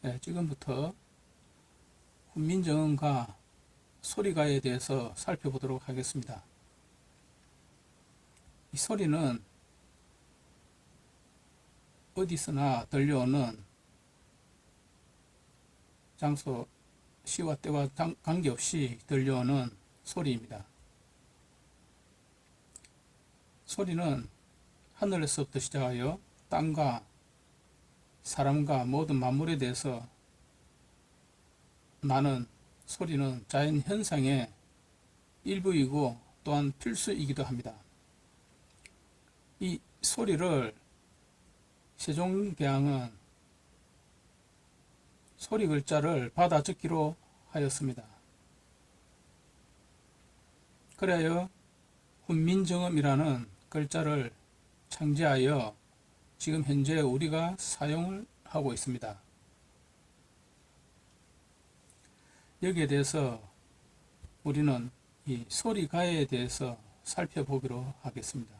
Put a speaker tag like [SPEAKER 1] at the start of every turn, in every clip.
[SPEAKER 1] 네, 지금부터 훈민정음과 소리가에 대해서 살펴보도록 하겠습니다. 이 소리는 어디서나 들려오는 장소, 시와 때와 관계없이 들려오는 소리입니다. 소리는 하늘에서부터 시작하여 땅과 사람과 모든 만물에 대해서 나는 소리는 자연 현상의 일부이고 또한 필수이기도 합니다. 이 소리를 세종대왕은 소리 글자를 받아 적기로 하였습니다. 그래야 훈민정음이라는 글자를 창제하여 지금 현재 우리가 사용을 하고 있습니다. 여기에 대해서 우리는 이 소리가에 대해서 살펴보기로 하겠습니다.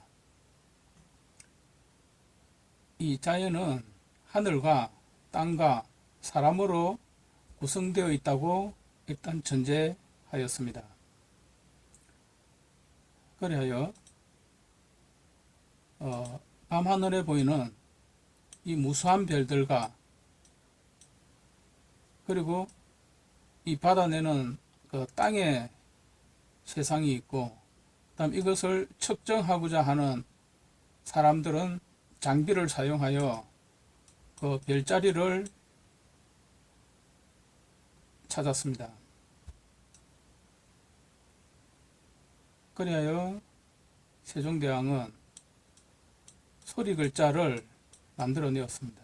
[SPEAKER 1] 이 자연은 하늘과 땅과 사람으로 구성되어 있다고 일단 전제하였습니다. 그리하여 밤하늘에 보이는 이 무수한 별들과 그리고 이 바다내는 그 땅의 세상이 있고, 그다음 이것을 측정하고자 하는 사람들은 장비를 사용하여 그 별자리를 찾았습니다. 그리하여 세종대왕은 소리 글자를 만들어내었습니다.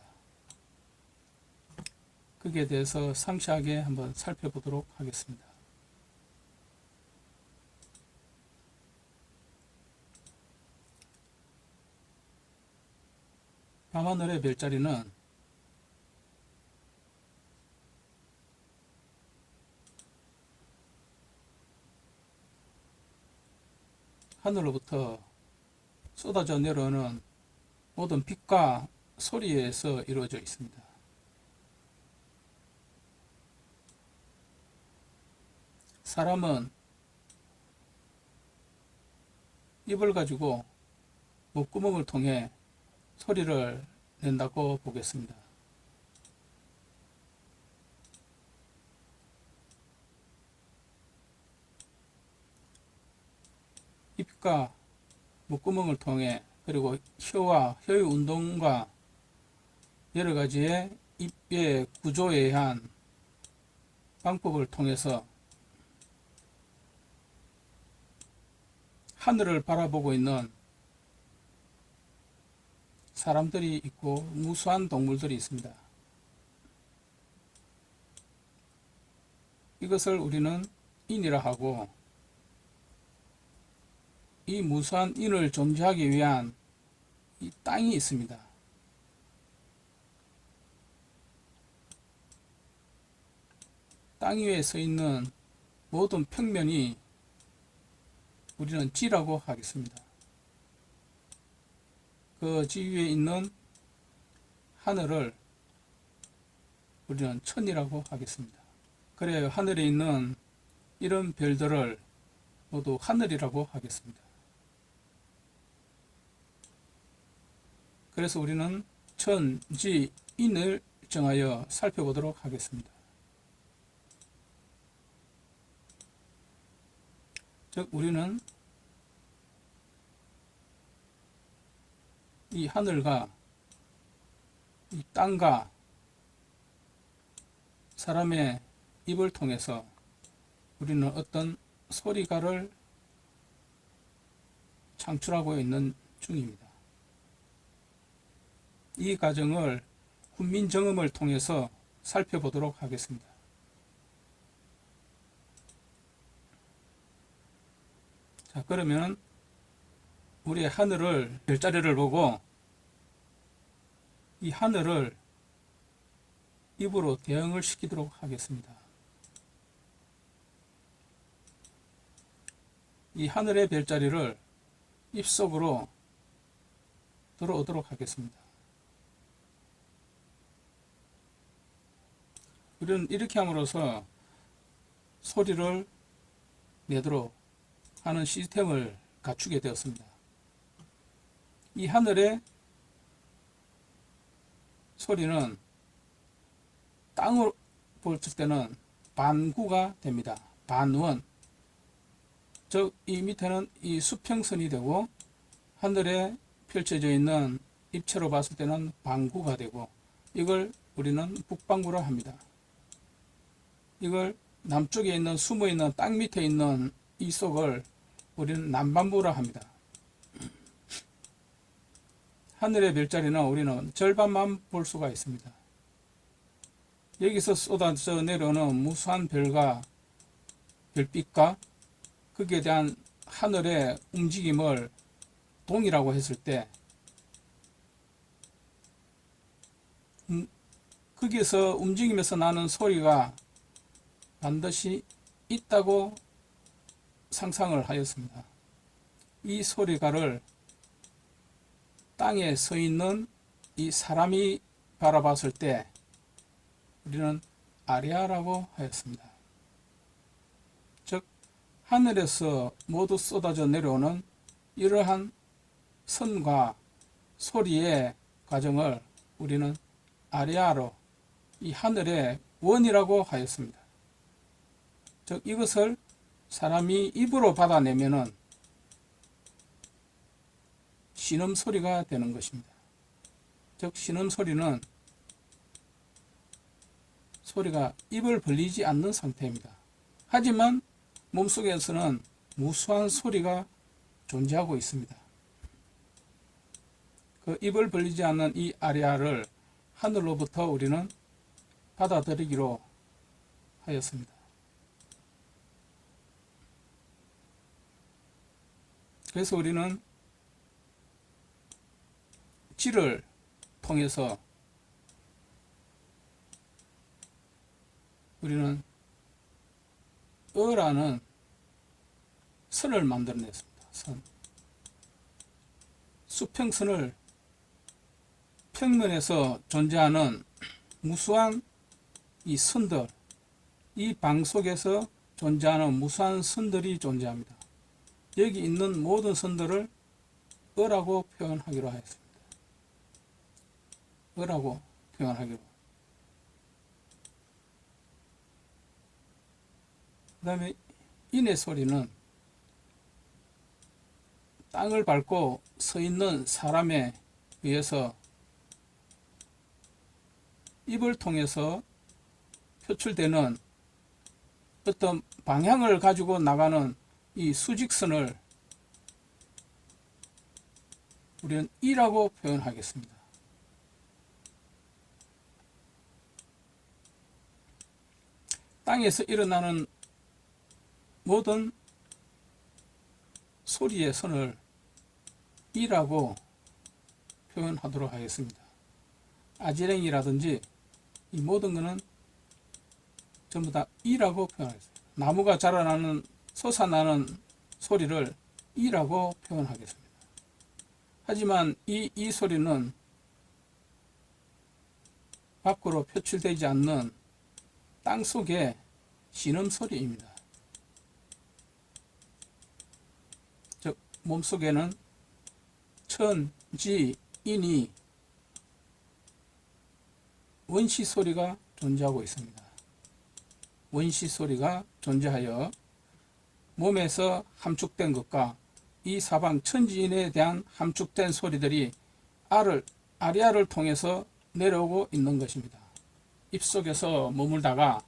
[SPEAKER 1] 거기에 대해서 상세하게 한번 살펴보도록 하겠습니다. 밤하늘의 별자리는 하늘로부터 쏟아져 내려오는 모든 빛과 소리에서 이루어져 있습니다. 사람은 입을 가지고 목구멍을 통해 소리를 낸다고 보겠습니다. 입과 목구멍을 통해 그리고 혀와 혀의 운동과 여러 가지의 입의 구조에 의한 방법을 통해서 하늘을 바라보고 있는 사람들이 있고 무수한 동물들이 있습니다. 이것을 우리는 인이라 하고, 이 무수한 인을 존재하기 위한 이 땅이 있습니다. 땅 위에 서 있는 모든 평면이 우리는 지라고 하겠습니다. 그 지 위에 있는 하늘을 우리는 천이라고 하겠습니다. 그래야 하늘에 있는 이런 별들을 모두 하늘이라고 하겠습니다. 그래서 우리는 천, 지, 인을 정하여 살펴보도록 하겠습니다. 즉 우리는 이 하늘과 이 땅과 사람의 입을 통해서 우리는 어떤 소리가를 창출하고 있는 중입니다. 이 과정을 훈민정음을 통해서 살펴보도록 하겠습니다. 자, 그러면 우리의 하늘을, 별자리를 보고 이 하늘을 입으로 대응을 시키도록 하겠습니다. 이 하늘의 별자리를 입속으로 들어오도록 하겠습니다. 우리는 이렇게 함으로써 소리를 내도록 하는 시스템을 갖추게 되었습니다. 이 하늘의 소리는 땅으로 볼 때는 반구가 됩니다. 반원. 즉, 이 밑에는 이 수평선이 되고 하늘에 펼쳐져 있는 입체로 봤을 때는 반구가 되고, 이걸 우리는 북반구라 합니다. 이걸 남쪽에 있는 숨어 있는 땅 밑에 있는 이 속을 우리는 남반구라 합니다. 하늘의 별자리는 우리는 절반만 볼 수가 있습니다. 여기서 쏟아져 내려오는 무수한 별과 별빛과 거기에 대한 하늘의 움직임을 동이라고 했을 때 거기에서 움직이면서 나는 소리가 반드시 있다고 상상을 하였습니다. 이 소리가를 땅에 서 있는 이 사람이 바라봤을 때 우리는 아리아라고 하였습니다. 즉, 하늘에서 모두 쏟아져 내려오는 이러한 선과 소리의 과정을 우리는 아리아로, 이 하늘의 원이라고 하였습니다. 즉, 이것을 사람이 입으로 받아내면은 신음소리가 되는 것입니다. 즉, 신음소리는 소리가 입을 벌리지 않는 상태입니다. 하지만 몸속에서는 무수한 소리가 존재하고 있습니다. 그 입을 벌리지 않는 이 아리아를 하늘로부터 우리는 받아들이기로 하였습니다. 그래서 우리는 지를 통해서 우리는 어라는 선을 만들어냈습니다. 선. 수평선을 평면에서 존재하는 무수한 이 선들, 이 방 속에서 존재하는 무수한 선들이 존재합니다. 여기 있는 모든 선들을 어라고 표현하기로 하였습니다. 어라고 표현하기로. 그 다음에 인의 소리는 땅을 밟고 서 있는 사람에 의해서 입을 통해서 표출되는 어떤 방향을 가지고 나가는 이 수직선을 우리는 이라고 표현하겠습니다. 땅에서 일어나는 모든 소리의 선을 이라고 표현하도록 하겠습니다. 아지랭이라든지 이 모든 것은 전부 다 이라고 표현하겠습니다. 나무가 자라나는 솟아나는 소리를 이라고 표현하겠습니다. 하지만 이 소리는 밖으로 표출되지 않는 땅 속의 신음소리입니다. 즉, 몸속에는 천, 지, 인이 원시 소리가 존재하고 있습니다. 원시 소리가 존재하여 몸에서 함축된 것과 이 사방 천지인에 대한 함축된 소리들이 아리아를 통해서 내려오고 있는 것입니다. 입속에서 머물다가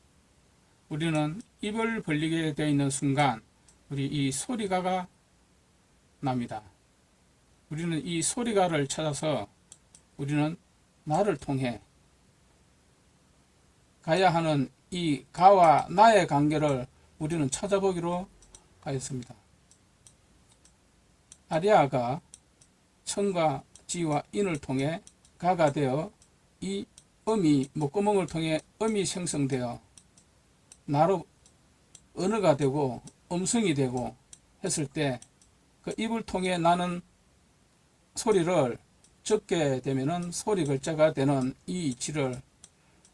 [SPEAKER 1] 우리는 입을 벌리게 되어 있는 순간 우리 이 소리가가 납니다. 우리는 이 소리가를 찾아서 우리는 나를 통해 가야 하는 이 가와 나의 관계를 우리는 찾아보기로 하였습니다. 아리아가 천과 지와 인을 통해 가가 되어 이 음이 목구멍을 통해 음이 생성되어 나로 언어가 되고 음성이 되고 했을 때 그 입을 통해 나는 소리를 적게 되면은 소리 글자가 되는 이 이치를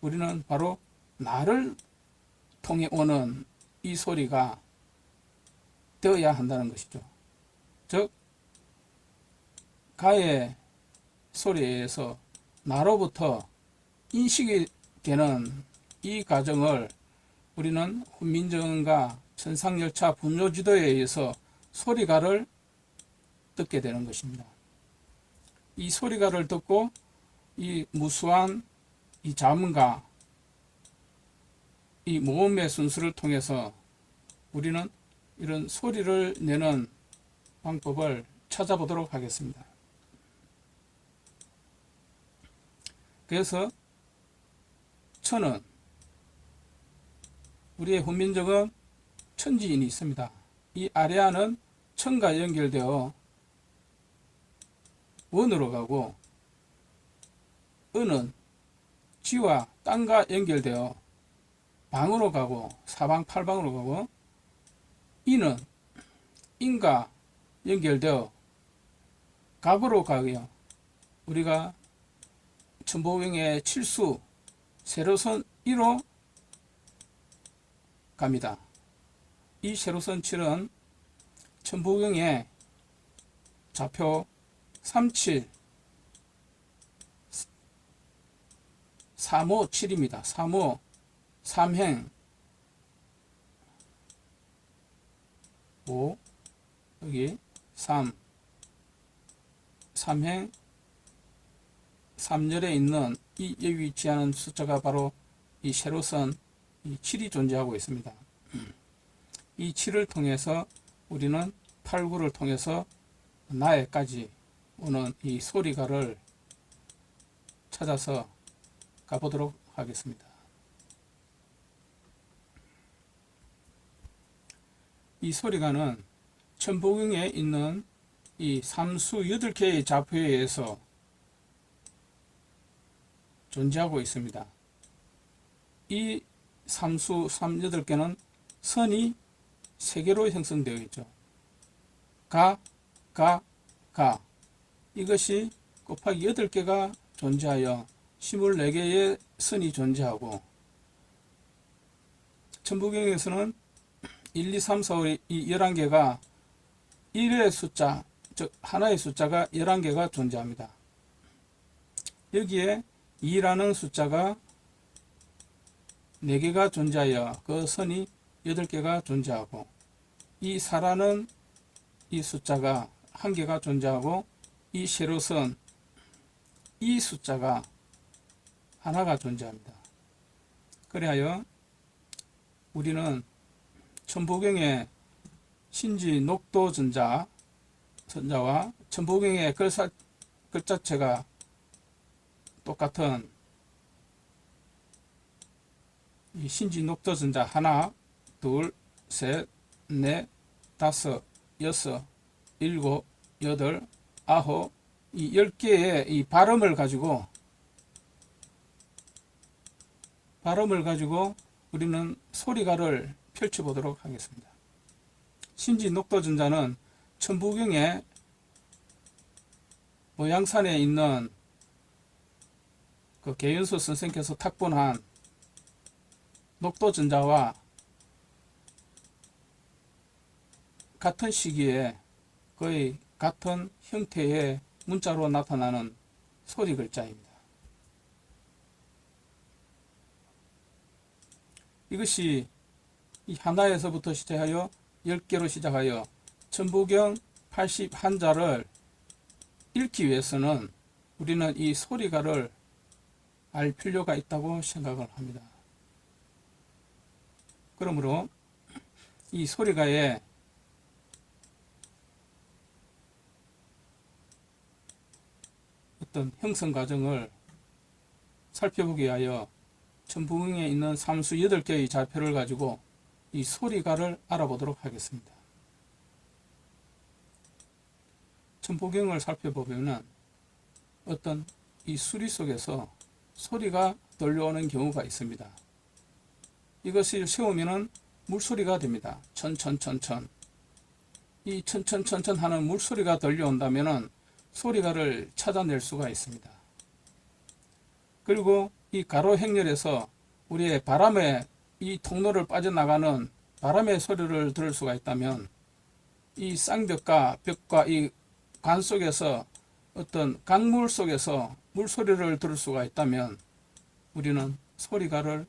[SPEAKER 1] 우리는 바로 나를 통해 오는 이 소리가 되어야 한다는 것이죠. 즉 가의 소리에 의해서 나로부터 인식이 되는 이 과정을 우리는 훈민정음과 천상열차 분뇨지도에 의해서 소리가를 듣게 되는 것입니다. 이 소리가를 듣고 이 무수한 이 자문과 이 모음의 순수를 통해서 우리는 이런 소리를 내는 방법을 찾아보도록 하겠습니다. 그래서 천은 우리의 훈민정음 천지인이 있습니다. 이 아래아는 천과 연결되어 원으로 가고, 은은 지와 땅과 연결되어 방으로 가고 사방팔방으로 가고, 이는 인과 연결되어 각으로 가고요. 우리가 천보경의 칠수 세로선 1로 갑니다. 이 세로선 7은 천보경의 좌표 37, 3호 7입니다. 3호 3행 5 여기 3 3행 3열에 있는 이 여기 위치하는 숫자가 바로 이 세로선 이 7이 존재하고 있습니다. 이 7을 통해서 우리는 8, 9를 통해서 나에까지 오는 이 소리가를 찾아서 가보도록 하겠습니다. 이 소리가는 천보경에 있는 이 삼수 8개의 좌표에 의해서 존재하고 있습니다. 이 삼수 8개는 선이 3개로 형성되어 있죠. 가, 이것이 곱하기 8개가 존재하여 24개의 선이 존재하고, 천부경에서는 1, 2, 3, 4, 5, 이 11개가 1의 숫자, 즉 하나의 숫자가 11개가 존재합니다. 여기에 2라는 숫자가 4개가 존재하여 그 선이 8개가 존재하고, 이 4라는 이 숫자가 1개가 존재하고, 이 세로선 이 숫자가 하나가 존재합니다. 그리하여 우리는 천보경의 신지 녹도 전자와 천보경의 글자체가 똑같은 이 신지 녹도 전자 하나, 둘, 셋, 넷, 다섯, 여섯, 일곱, 여덟, 아홉, 이 10개의 이 발음을 가지고 우리는 소리가를 펼쳐보도록 하겠습니다. 신지 녹도전자는 천부경의 모양산에 있는 그 계윤수 선생께서 탁본한 녹도전자와 같은 시기에 거의 같은 형태의 문자로 나타나는 소리 글자입니다. 이것이 이 하나에서부터 시작하여 10개로 시작하여 천부경 81자를 읽기 위해서는 우리는 이 소리가를 알 필요가 있다고 생각을 합니다. 그러므로 이 소리가의 어떤 형성 과정을 살펴보기 위하여 천부경에 있는 삼수 8개의 좌표를 가지고 이 소리가를 알아보도록 하겠습니다. 천부경을 살펴보면 어떤 이 수리 속에서 소리가 들려오는 경우가 있습니다. 이것을 세우면 물소리가 됩니다. 천천천천. 이 천천천천 하는 물소리가 들려온다면 소리가를 찾아낼 수가 있습니다. 그리고 이 가로 행렬에서 우리의 바람의 이 통로를 빠져나가는 바람의 소리를 들을 수가 있다면, 이 쌍벽과 벽과 이 관 속에서 어떤 강물 속에서 물소리를 들을 수가 있다면 우리는 소리가를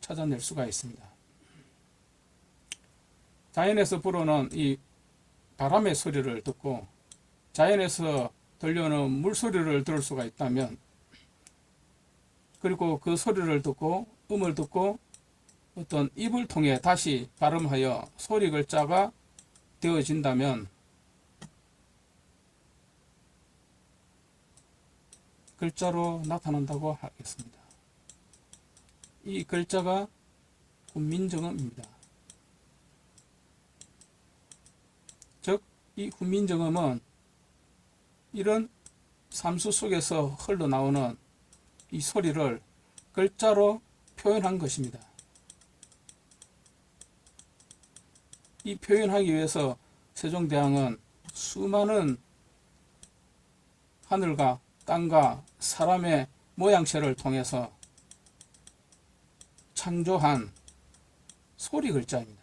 [SPEAKER 1] 찾아낼 수가 있습니다. 자연에서 불어오는 이 바람의 소리를 듣고 자연에서 들려오는 물소리를 들을 수가 있다면, 그리고 그 소리를 듣고 음을 듣고 어떤 입을 통해 다시 발음하여 소리 글자가 되어진다면 글자로 나타난다고 하겠습니다. 이 글자가 훈민정음입니다. 즉, 이 훈민정음은 이런 삼수 속에서 흘러나오는 이 소리를 글자로 표현한 것입니다. 이 표현하기 위해서 세종대왕은 수많은 하늘과 땅과 사람의 모양새를 통해서 창조한 소리 글자입니다.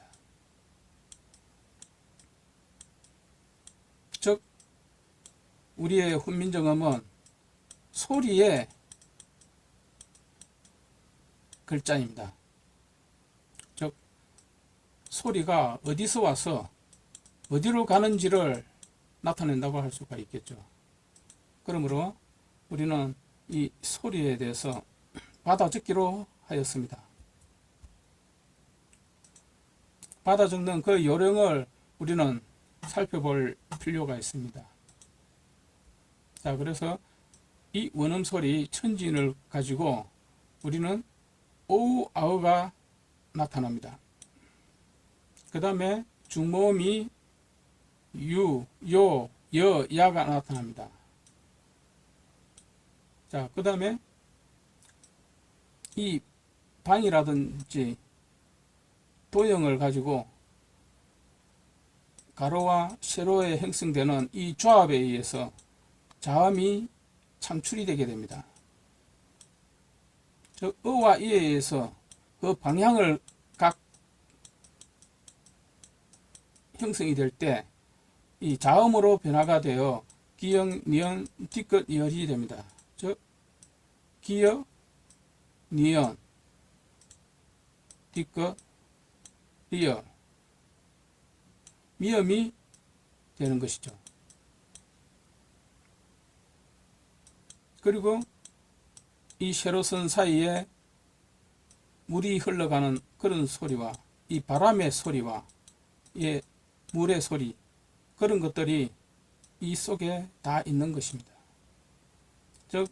[SPEAKER 1] 즉, 우리의 훈민정음은 소리의 글자입니다. 즉, 소리가 어디서 와서 어디로 가는지를 나타낸다고 할 수가 있겠죠. 그러므로 우리는 이 소리에 대해서 받아 적기로 하였습니다. 받아 적는 그 요령을 우리는 살펴볼 필요가 있습니다. 자, 그래서 이 원음소리 천진을 가지고 우리는 오우, 아우가 나타납니다. 그 다음에 중모음이 유, 요, 여, 야가 나타납니다. 자, 그 다음에 이 방이라든지 도형을 가지고 가로와 세로에 형성되는 이 조합에 의해서 자음이 창출이 되게 됩니다. 저 어와 이에 의해서 그 방향을 각 형성이 될 때 이 자음으로 변화가 되어 기역, 니은, 뒤끝, 이열이 됩니다. 즉, 기역, 니은, 뒤끝, 리얼, 미음이 되는 것이죠. 그리고 이 세로선 사이에 물이 흘러가는 그런 소리와 이 바람의 소리와 이 물의 소리, 그런 것들이 이 속에 다 있는 것입니다. 즉,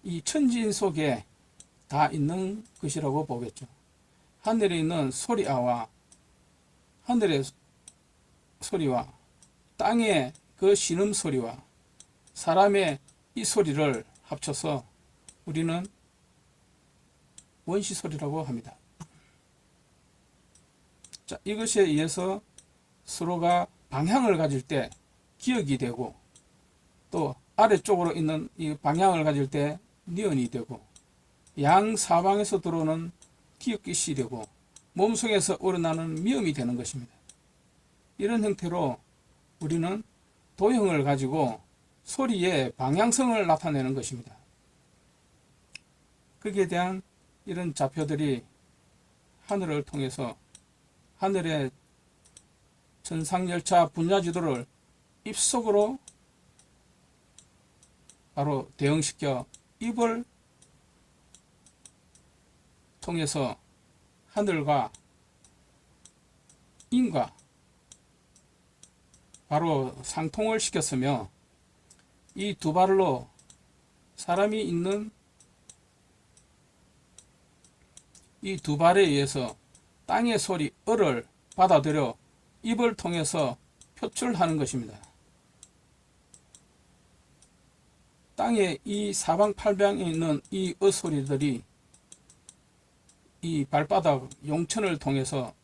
[SPEAKER 1] 이 천진 속에 다 있는 것이라고 보겠죠. 하늘에 있는 소리아와 하늘의 소리와 땅의 그 신음소리와 사람의 이 소리를 합쳐서 우리는 원시소리라고 합니다. 자, 이것에 의해서 서로가 방향을 가질 때 기역이 되고, 또 아래쪽으로 있는 이 방향을 가질 때 니은이 되고, 양 사방에서 들어오는 기역깃이 되고, 몸속에서 우러나는 미음이 되는 것입니다. 이런 형태로 우리는 도형을 가지고 소리의 방향성을 나타내는 것입니다. 거기에 대한 이런 좌표들이 하늘을 통해서 하늘의 전상열차 분야지도를 입속으로 바로 대응시켜 입을 통해서 하늘과 인과 바로 상통을 시켰으며, 이 두 발로 사람이 있는 이 두 발에 의해서 땅의 소리 을을 받아들여 입을 통해서 표출하는 것입니다. 땅의 이 사방팔방에 있는 이 소리들이 이 발바닥 용천을 통해서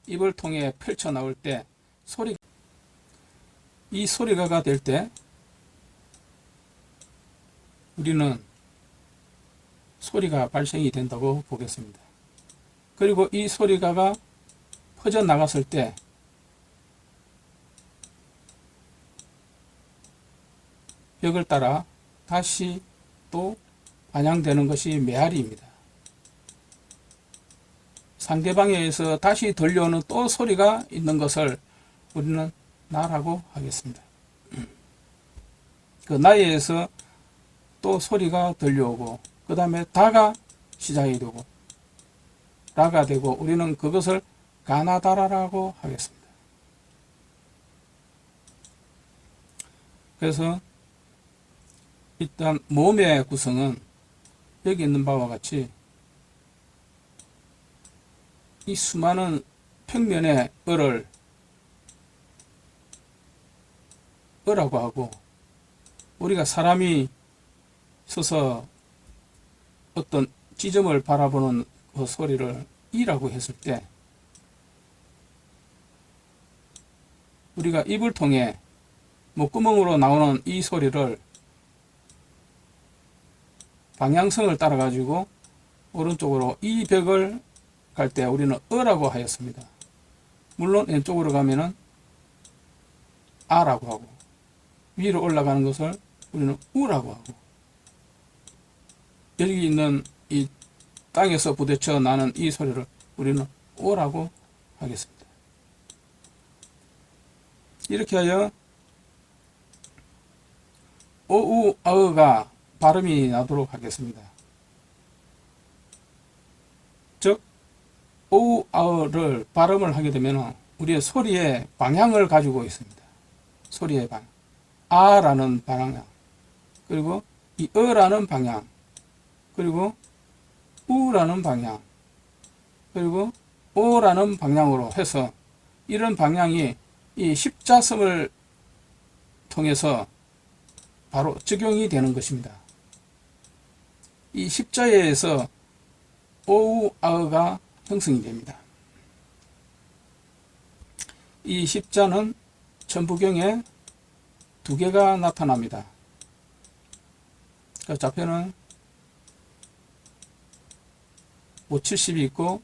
[SPEAKER 1] 입을 통해 펼쳐 나올 때 이 소리가 될 때 우리는 소리가 발생이 된다고 보겠습니다. 그리고 이 소리가 퍼져나갔을 때 벽을 따라 다시 또 반영되는 것이 메아리입니다. 상대방에 의해서 다시 들려오는 또 소리가 있는 것을 우리는 나라고 하겠습니다. 그 나에 의해서 또 소리가 들려오고 그 다음에 다가 시작이 되고 라가 되고 우리는 그것을 가나다라라고 하겠습니다. 그래서 일단 모음의 구성은 여기 있는 바와 같이 이 수많은 평면의 어를 어라고 하고 우리가 사람이 서서 어떤 지점을 바라보는 그 소리를 이라고 했을 때 우리가 입을 통해 목구멍으로 나오는 이 소리를 방향성을 따라 가지고 오른쪽으로 이 벽을 갈 때 우리는 어라고 하였습니다. 물론 왼쪽으로 가면은 아라고 하고 위로 올라가는 것을 우리는 우라고 하고 여기 있는 이 땅에서 부딪혀 나는 이 소리를 우리는 오라고 하겠습니다. 이렇게 하여 오우 아으가 발음이 나도록 하겠습니다. 즉 오우 아으를 발음을 하게 되면 우리의 소리의 방향을 가지고 있습니다. 소리의 방향, 아라는 방향, 그리고 이 어라는 방향, 그리고 우라는 방향, 그리고 오라는 방향으로 해서 이런 방향이 이 십자성을 통해서 바로 적용이 되는 것입니다. 이 십자에 의해서 오우 아으가 형성이 됩니다. 이 십자는 천부경에 두 개가 나타납니다. 그 좌표는 570이 있고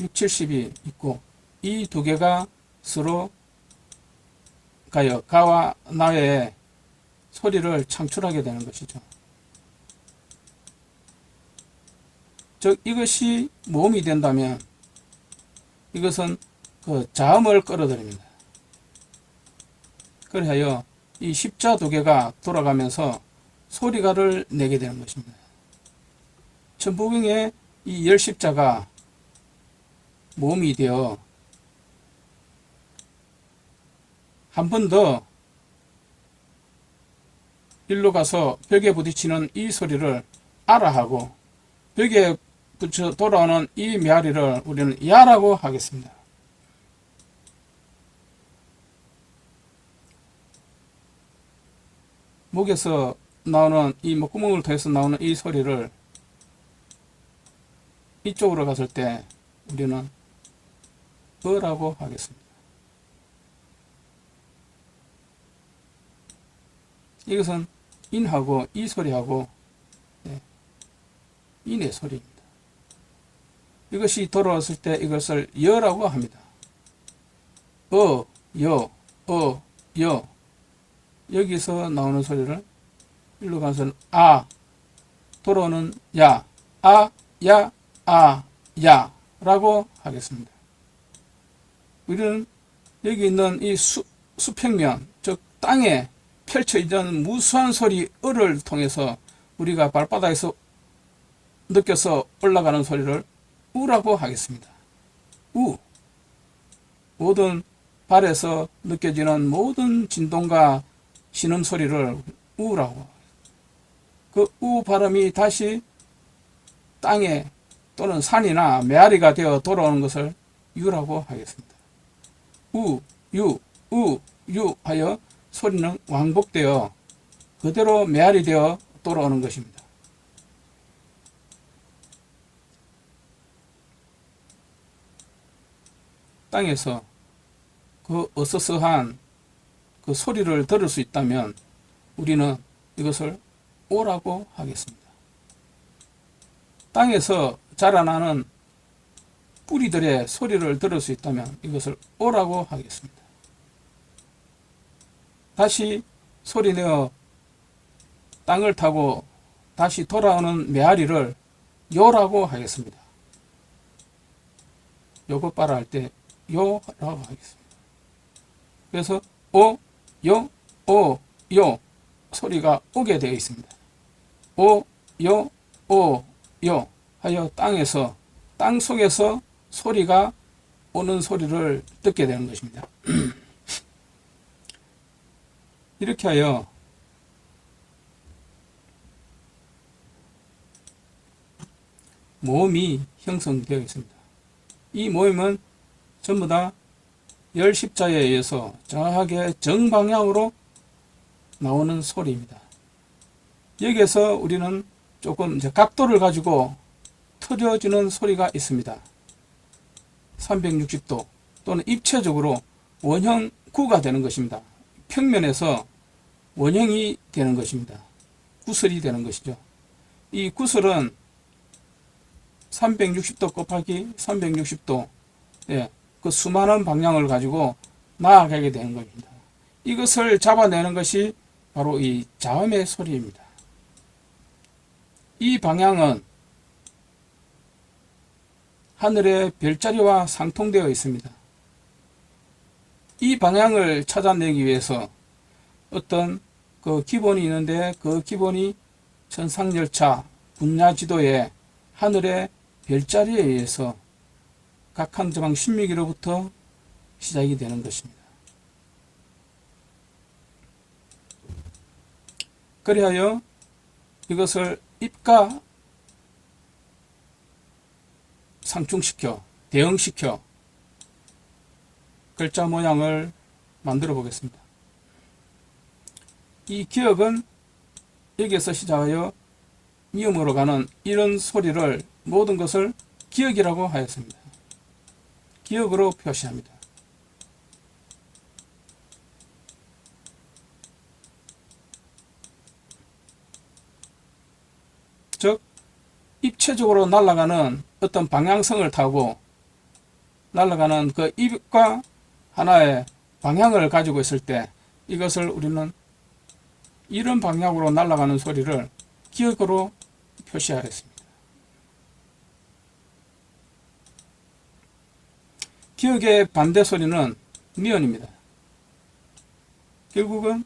[SPEAKER 1] 670이 있고 이 두 개가 서로 가여 가와 나의 소리를 창출하게 되는 것이죠. 즉 이것이 모음이 된다면 이것은 그 자음을 끌어들입니다. 그래야 이 십자 두 개가 돌아가면서 소리가를 내게 되는 것입니다. 천부경의 이 열십자가 모음이 되어 한 번 더 일로 가서 벽에 부딪히는 이 소리를 아라 하고 벽에 붙여 돌아오는 이 메아리를 우리는 야라고 하겠습니다. 목에서 나오는 이 목구멍을 통해서 나오는 이 소리를 이쪽으로 갔을 때 우리는 어라고 하겠습니다. 이것은 인하고 이 소리하고 인의 소리입니다. 이것이 돌아왔을 때 이것을 여라고 합니다. 여 여기서 나오는 소리를 일로 가서는 아 돌아오는 야 야 라고 하겠습니다. 우리는 여기 있는 이 수평면 즉 땅에 펼쳐 있는 무수한 소리 을을 통해서 우리가 발바닥에서 느껴서 올라가는 소리를 우라고 하겠습니다. 우 모든 발에서 느껴지는 모든 진동과 신음 소리를 우라고 그 우 발음이 다시 땅에 또는 산이나 메아리가 되어 돌아오는 것을 유라고 하겠습니다. 유 하여 소리는 왕복되어 그대로 메아리 되어 돌아오는 것입니다. 땅에서 그 어서서한 그 소리를 들을 수 있다면 우리는 이것을 오라고 하겠습니다. 땅에서 자라나는 뿌리들의 소리를 들을 수 있다면 이것을 오라고 하겠습니다. 다시 소리내어 땅을 타고 다시 돌아오는 메아리를 요라고 하겠습니다. 요거 빠라 할 때 요라고 하겠습니다. 그래서 오, 요, 오, 요 소리가 오게 되어 있습니다. 오, 요, 오, 요 하여 땅에서, 땅 속에서 소리가 오는 소리를 듣게 되는 것입니다. 이렇게 하여 모음이 형성되어 있습니다. 이 모음은 전부 다 열십자에 의해서 정확하게 정방향으로 나오는 소리입니다. 여기에서 우리는 조금 각도를 가지고 틀어지는 소리가 있습니다. 360도 또는 입체적으로 원형구가 되는 것입니다. 평면에서 원형이 되는 것입니다. 구슬이 되는 것이죠. 이 구슬은 360도 곱하기 360도, 그 수많은 방향을 가지고 나아가게 되는 겁니다. 이것을 잡아내는 것이 바로 이 자음의 소리입니다. 이 방향은 하늘의 별자리와 상통되어 있습니다. 이 방향을 찾아내기 위해서 어떤 그 기본이 있는데, 그 기본이 천상열차 분야지도에 하늘의 별자리에 의해서 각항저항 10미기로부터 시작이 되는 것입니다. 그리하여 이것을 입과 상충시켜, 대응시켜 글자 모양을 만들어 보겠습니다. 이 기역은 여기에서 시작하여 미음으로 가는 이런 소리를 모든 것을 기역이라고 하였습니다. 기역으로 표시합니다. 즉 입체적으로 날아가는 어떤 방향성을 타고 날아가는 그 입과 하나의 방향을 가지고 있을 때 이것을 우리는 이런 방향으로 날아가는 소리를 기역으로 표시하였습니다. 기역의 반대 소리는 니은입니다. 결국은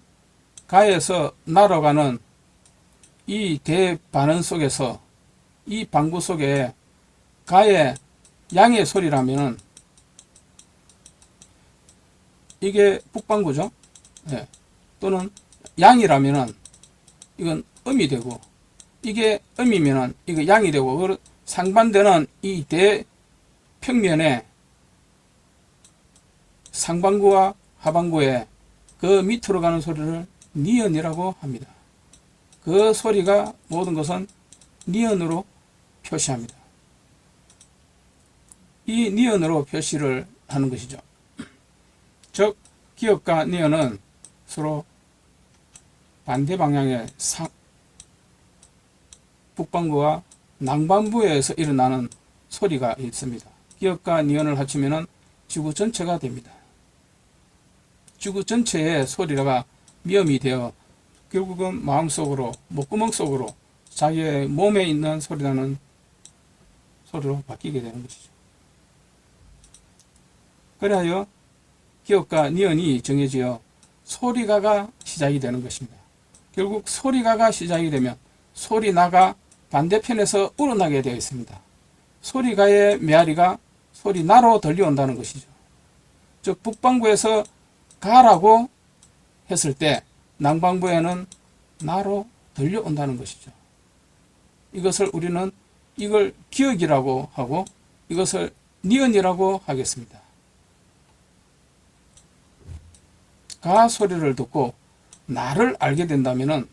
[SPEAKER 1] 가에서 날아가는 이 대반응 속에서, 이 방구 속에 가의 양의 소리라면 이게 북방구죠. 또는 양이라면 이건 음이 되고, 이게 음이면 이거 양이 되고, 상반되는 이 대평면에 상반구와 하반구에 그 밑으로 가는 소리를 니은이라고 합니다. 그 소리가 모든 것은 니은으로 표시합니다. 이 니은으로 표시를 하는 것이죠. 즉 기역과 니은은 서로 반대 방향의 북반구와 남반부에서 일어나는 소리가 있습니다. 기역과 니은을 합치면 지구 전체가 됩니다. 지구 전체의 소리가 미음이 되어 결국은 마음속으로, 목구멍 속으로 자기의 몸에 있는 소리라는 소리로 바뀌게 되는 것이죠. 그래야 기역과 니은이 정해지어 소리가가 시작이 되는 것입니다. 결국 소리가가 시작이 되면 소리나가 반대편에서 우러나게 되어 있습니다. 소리가의 메아리가 소리나로 들려온다는 것이죠. 즉 북방구에서 가라고 했을 때 남방부에는 나로 들려온다는 것이죠. 이것을 우리는 이걸 기역이라고 하고 이것을 니은이라고 하겠습니다. 가 소리를 듣고 나를 알게 된다면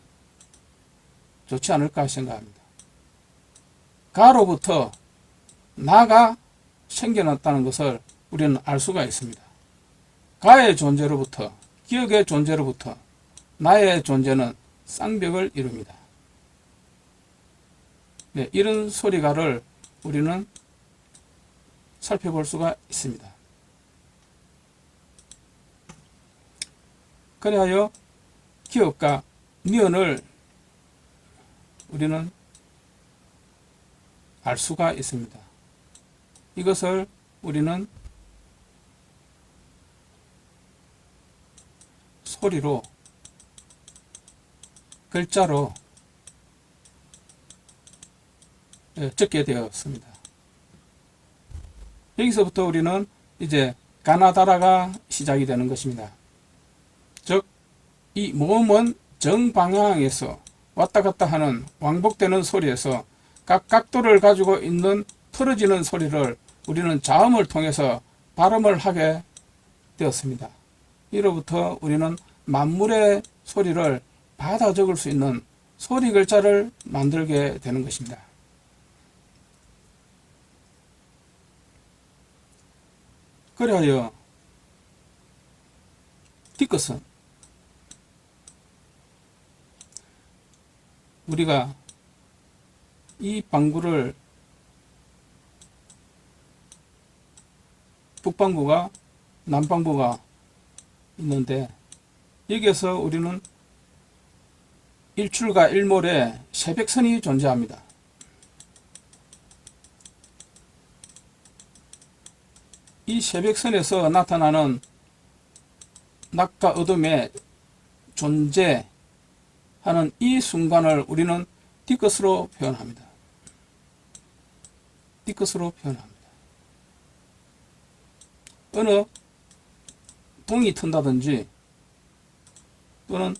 [SPEAKER 1] 좋지 않을까 생각합니다. 가로부터 나가 생겨났다는 것을 우리는 알 수가 있습니다. 가의 존재로부터, 기역의 존재로부터 나의 존재는 쌍벽을 이룹니다. 네, 이런 소리가를 우리는 살펴볼 수가 있습니다. 그리하여 기역과 니은을 우리는 알 수가 있습니다. 이것을 우리는 소리로, 글자로 적게 되었습니다. 여기서부터 우리는 이제 가나다라가 시작이 되는 것입니다. 즉, 이 모음은 정방향에서 왔다 갔다 하는 왕복되는 소리에서 각 각도를 가지고 있는 틀어지는 소리를 우리는 자음을 통해서 발음을 하게 되었습니다. 이로부터 우리는 만물의 소리를 받아 적을 수 있는 소리 글자를 만들게 되는 것입니다. 그리하여 뒤끝은 우리가 이 방구를 북방구가 남방구가 있는데 여기에서 우리는 일출과 일몰의 새벽선이 존재합니다. 이 새벽선에서 나타나는 낮과 어둠의 존재하는 이 순간을 우리는 뒤끝으로 표현합니다. 뒤끝으로 표현합니다. 어느 동이 튼다든지 또는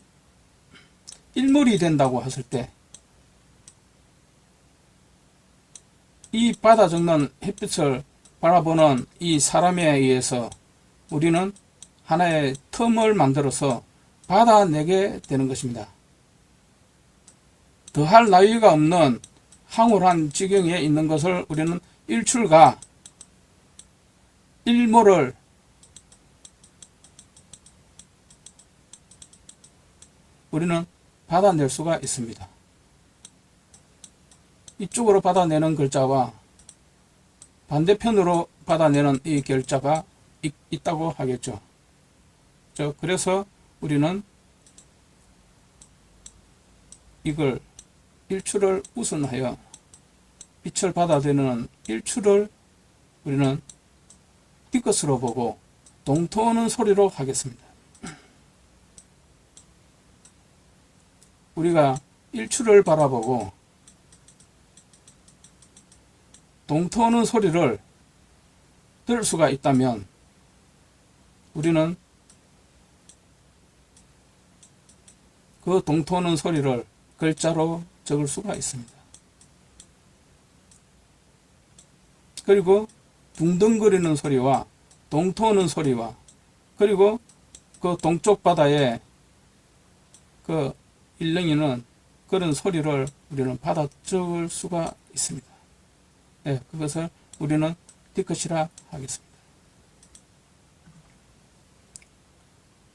[SPEAKER 1] 일몰이 된다고 했을 때 이 받아 적는 햇빛을 바라보는 이 사람에 의해서 우리는 하나의 틈을 만들어서 받아내게 되는 것입니다. 더할 나위가 없는 황홀한 지경에 있는 것을 우리는 일출과 일몰을 우리는 받아낼 수가 있습니다. 이쪽으로 받아내는 글자와 반대편으로 받아내는 이 글자가 있다고 하겠죠. 그래서 우리는 이걸 일출을 우선하여 빛을 받아들이는 일출을 우리는 뒤끝으로 보고 동토하는 소리로 하겠습니다. 우리가 일출을 바라보고 동토하는 소리를 들을 수가 있다면 우리는 그 동토하는 소리를 글자로 적을 수가 있습니다. 그리고 둥덩거리는 소리와 동토하는 소리와 그리고 그 동쪽 바다에 그 일렁이는 그런 소리를 우리는 받아 적을 수가 있습니다. 네, 그것을 우리는 뒤끝이라 하겠습니다.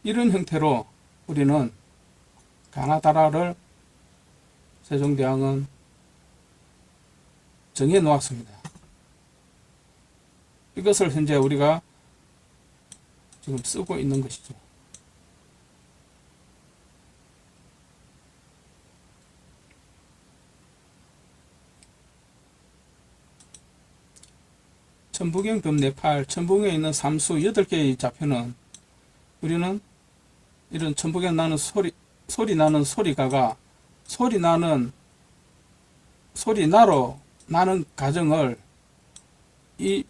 [SPEAKER 1] 이런 형태로 우리는 가나다라를 세종대왕은 정해 놓았습니다. 이것을 현재 우리가 지금 쓰고 있는 것이죠. 천부경 범례8 천부경에 있는 삼수 8개의 좌표는 우리는 이런 천부경 나는 소리 나는 소리가가 소리나로 나는 과정을 이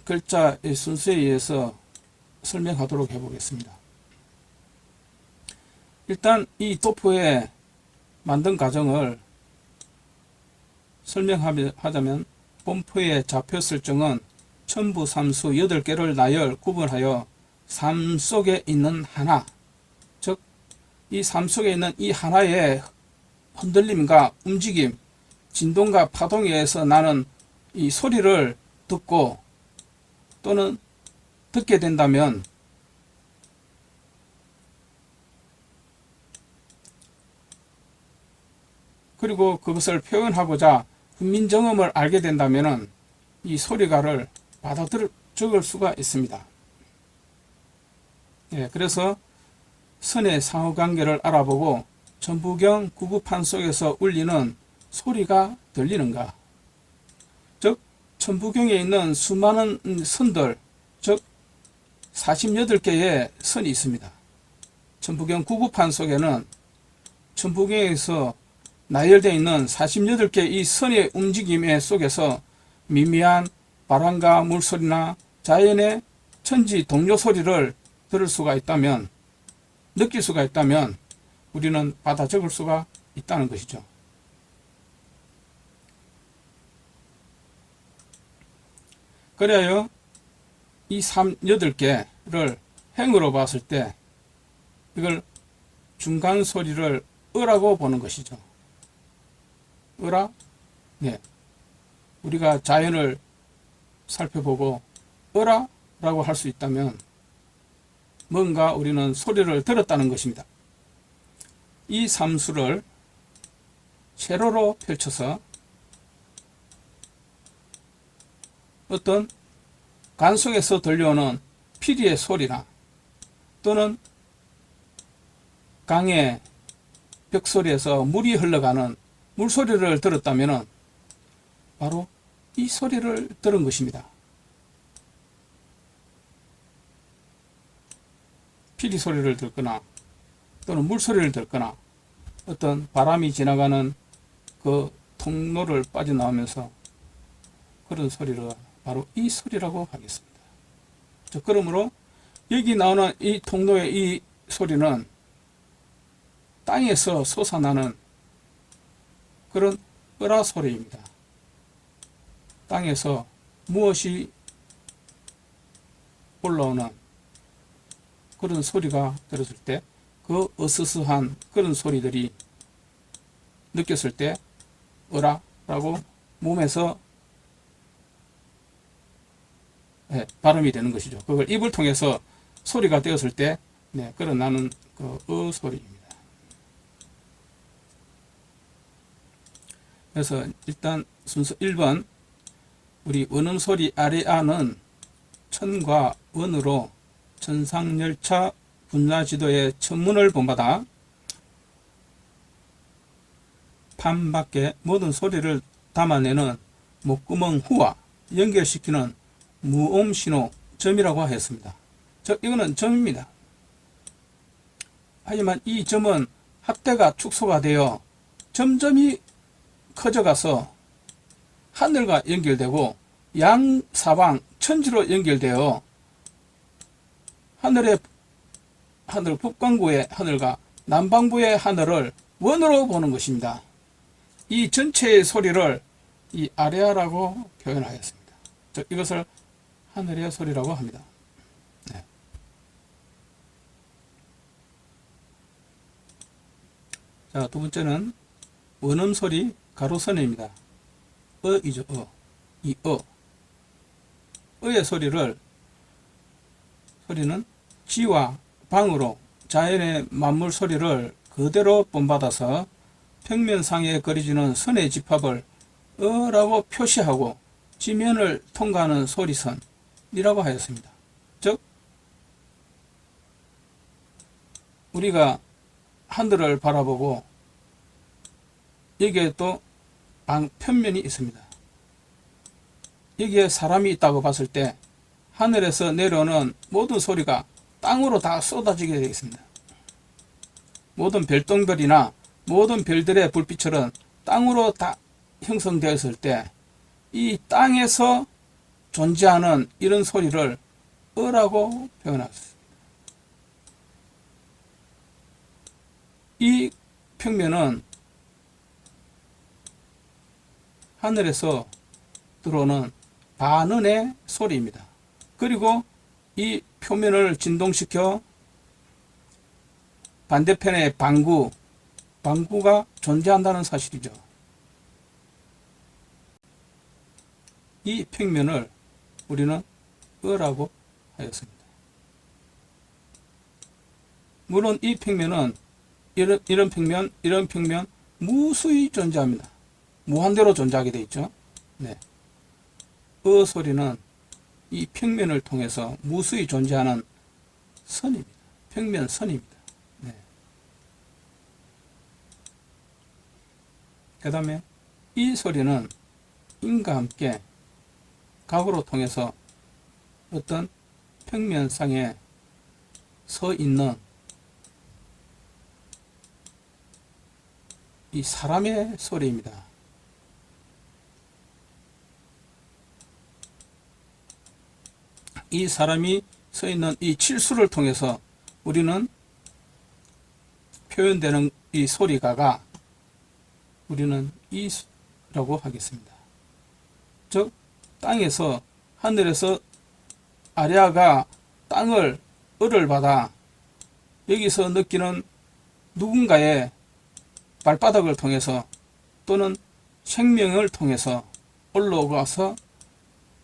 [SPEAKER 1] 글자의 순서에 의해서 설명하도록 해보겠습니다. 일단 이 도포의 만든 과정을 설명하자면 본포의 좌표 설정은 천부 삼수 8개를 나열 구분하여 삶 속에 있는 하나, 즉 이 삶 속에 있는 이 하나의 흔들림과 움직임, 진동과 파동에 의해서 나는 이 소리를 듣고 또는 듣게 된다면 그리고 그것을 표현하고자 훈민정음을 알게 된다면 이 소리가를 받아적을 수가 있습니다. 예, 그래서 선의 상호관계를 알아보고 천부경 구구판 속에서 울리는 소리가 들리는가, 즉 천부경에 있는 수많은 선들, 즉 48개의 선이 있습니다. 천부경 구구판 속에는 천부경에서 나열되어 있는 48개 이 선의 움직임 속에서 미미한 바람과 물소리나 자연의 천지 동료 소리를 들을 수가 있다면, 느낄 수가 있다면 우리는 받아 적을 수가 있다는 것이죠. 그래야 이 38개를 행으로 봤을 때 이걸 중간 소리를 어라고 보는 것이죠. 어라? 네. 우리가 자연을 살펴보고 어라? 라고 할 수 있다면 뭔가 우리는 소리를 들었다는 것입니다. 이 삼수를 세로로 펼쳐서 어떤 관 속에서 들려오는 피리의 소리나 또는 강의 벽소리에서 물이 흘러가는 물소리를 들었다면 바로 이 소리를 들은 것입니다. 피리 소리를 듣거나 또는 물소리를 듣거나 어떤 바람이 지나가는 그 통로를 빠져나오면서 그런 소리를 바로 이 소리라고 하겠습니다. 그러므로 여기 나오는 이 통로의 이 소리는 땅에서 솟아나는 그런 어라 소리입니다. 땅에서 무엇이 올라오는 그런 소리가 들었을 때 그 어스스한 그런 소리들이 느꼈을 때 어라 라고 몸에서 발음이 되는 것이죠. 그걸 입을 통해서 소리가 되었을 때 그런 나는 그 소리입니다. 그래서 일단 순서 1번 우리 원음소리 아래아는 천과 원으로 천상열차 분야지도의 천문을 본받아 판 밖의 모든 소리를 담아내는 목구멍 후와 연결시키는 무음신호 점이라고 하였습니다. 즉 이거는 점입니다. 하지만 이 점은 합대가 축소가 되어 점점이 커져가서 하늘과 연결되고 양사방 천지로 연결되어 하늘 북반구의 하늘과 남반구의 하늘을 원으로 보는 것입니다. 이 전체의 소리를 이 아레아라고 표현하였습니다. 즉 이것을 하늘의 소리라고 합니다. 네. 자, 두 번째는 원음소리 가로선입니다. 어이죠. 이 어의 소리는 지와 방으로 자연의 만물 소리를 그대로 본받아서 평면상에 그려지는 선의 집합을 어라고 표시하고 지면을 통과하는 소리선이라고 하였습니다. 즉 우리가 하늘을 바라보고 여기에 또 방편면이 있습니다. 여기에 사람이 있다고 봤을 때 하늘에서 내려오는 모든 소리가 땅으로 다 쏟아지게 되어 있습니다. 모든 별똥별이나 모든 별들의 불빛처럼 땅으로 다 형성되었을 때 이 땅에서 존재하는 이런 소리를 어라고 표현했습니다. 이 평면은 하늘에서 들어오는 반은의 소리입니다. 그리고 이 표면을 진동시켜 반대편의 방구가 존재한다는 사실이죠. 이 평면을 우리는 어라고 하였습니다. 물론 이 평면은 이런 평면, 이런 평면, 무수히 존재합니다. 무한대로 존재하게 되어 있죠. 네. 소리는 이 평면을 통해서 무수히 존재하는 선입니다. 평면선입니다. 네. 그 다음에 이 소리는 인과 함께 각으로 통해서 어떤 평면상에 서 있는 이 사람의 소리입니다. 이 사람이 서 있는 이 칠수를 통해서 우리는 표현되는 이 소리가가 우리는 이라고 하겠습니다. 즉 땅에서 하늘에서 아리아가 땅을 을을 받아 여기서 느끼는 누군가의 발바닥을 통해서 또는 생명을 통해서 올라가서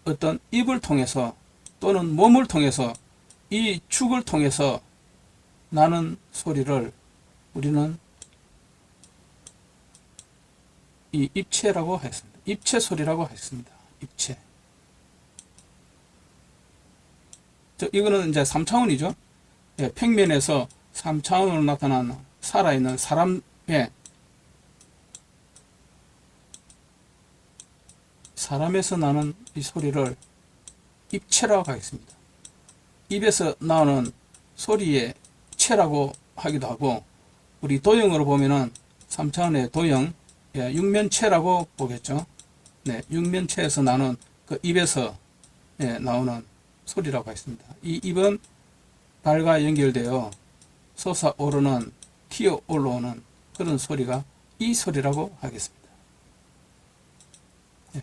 [SPEAKER 1] 어떤 입을 통해서 또는 몸을 통해서 이 축을 통해서 나는 소리를 우리는 이 입체라고 했습니다. 입체 소리라고 했습니다. 입체. 이거는 이제 3차원이죠. 예, 평면에서 3차원으로 나타나는 살아있는 사람의 사람에서 나는 이 소리를 입체라고 하겠습니다. 입에서 나오는 소리의 체라고 하기도 하고, 우리 도형으로 보면은 3차원의 도형, 예, 육면체라고 보겠죠. 네, 육면체에서 나는 그 입에서 예, 나오는 소리라고 했습니다. 이 입은 발과 연결되어 솟아오르는, 튀어 올라오는 그런 소리가 이 소리라고 하겠습니다. 예.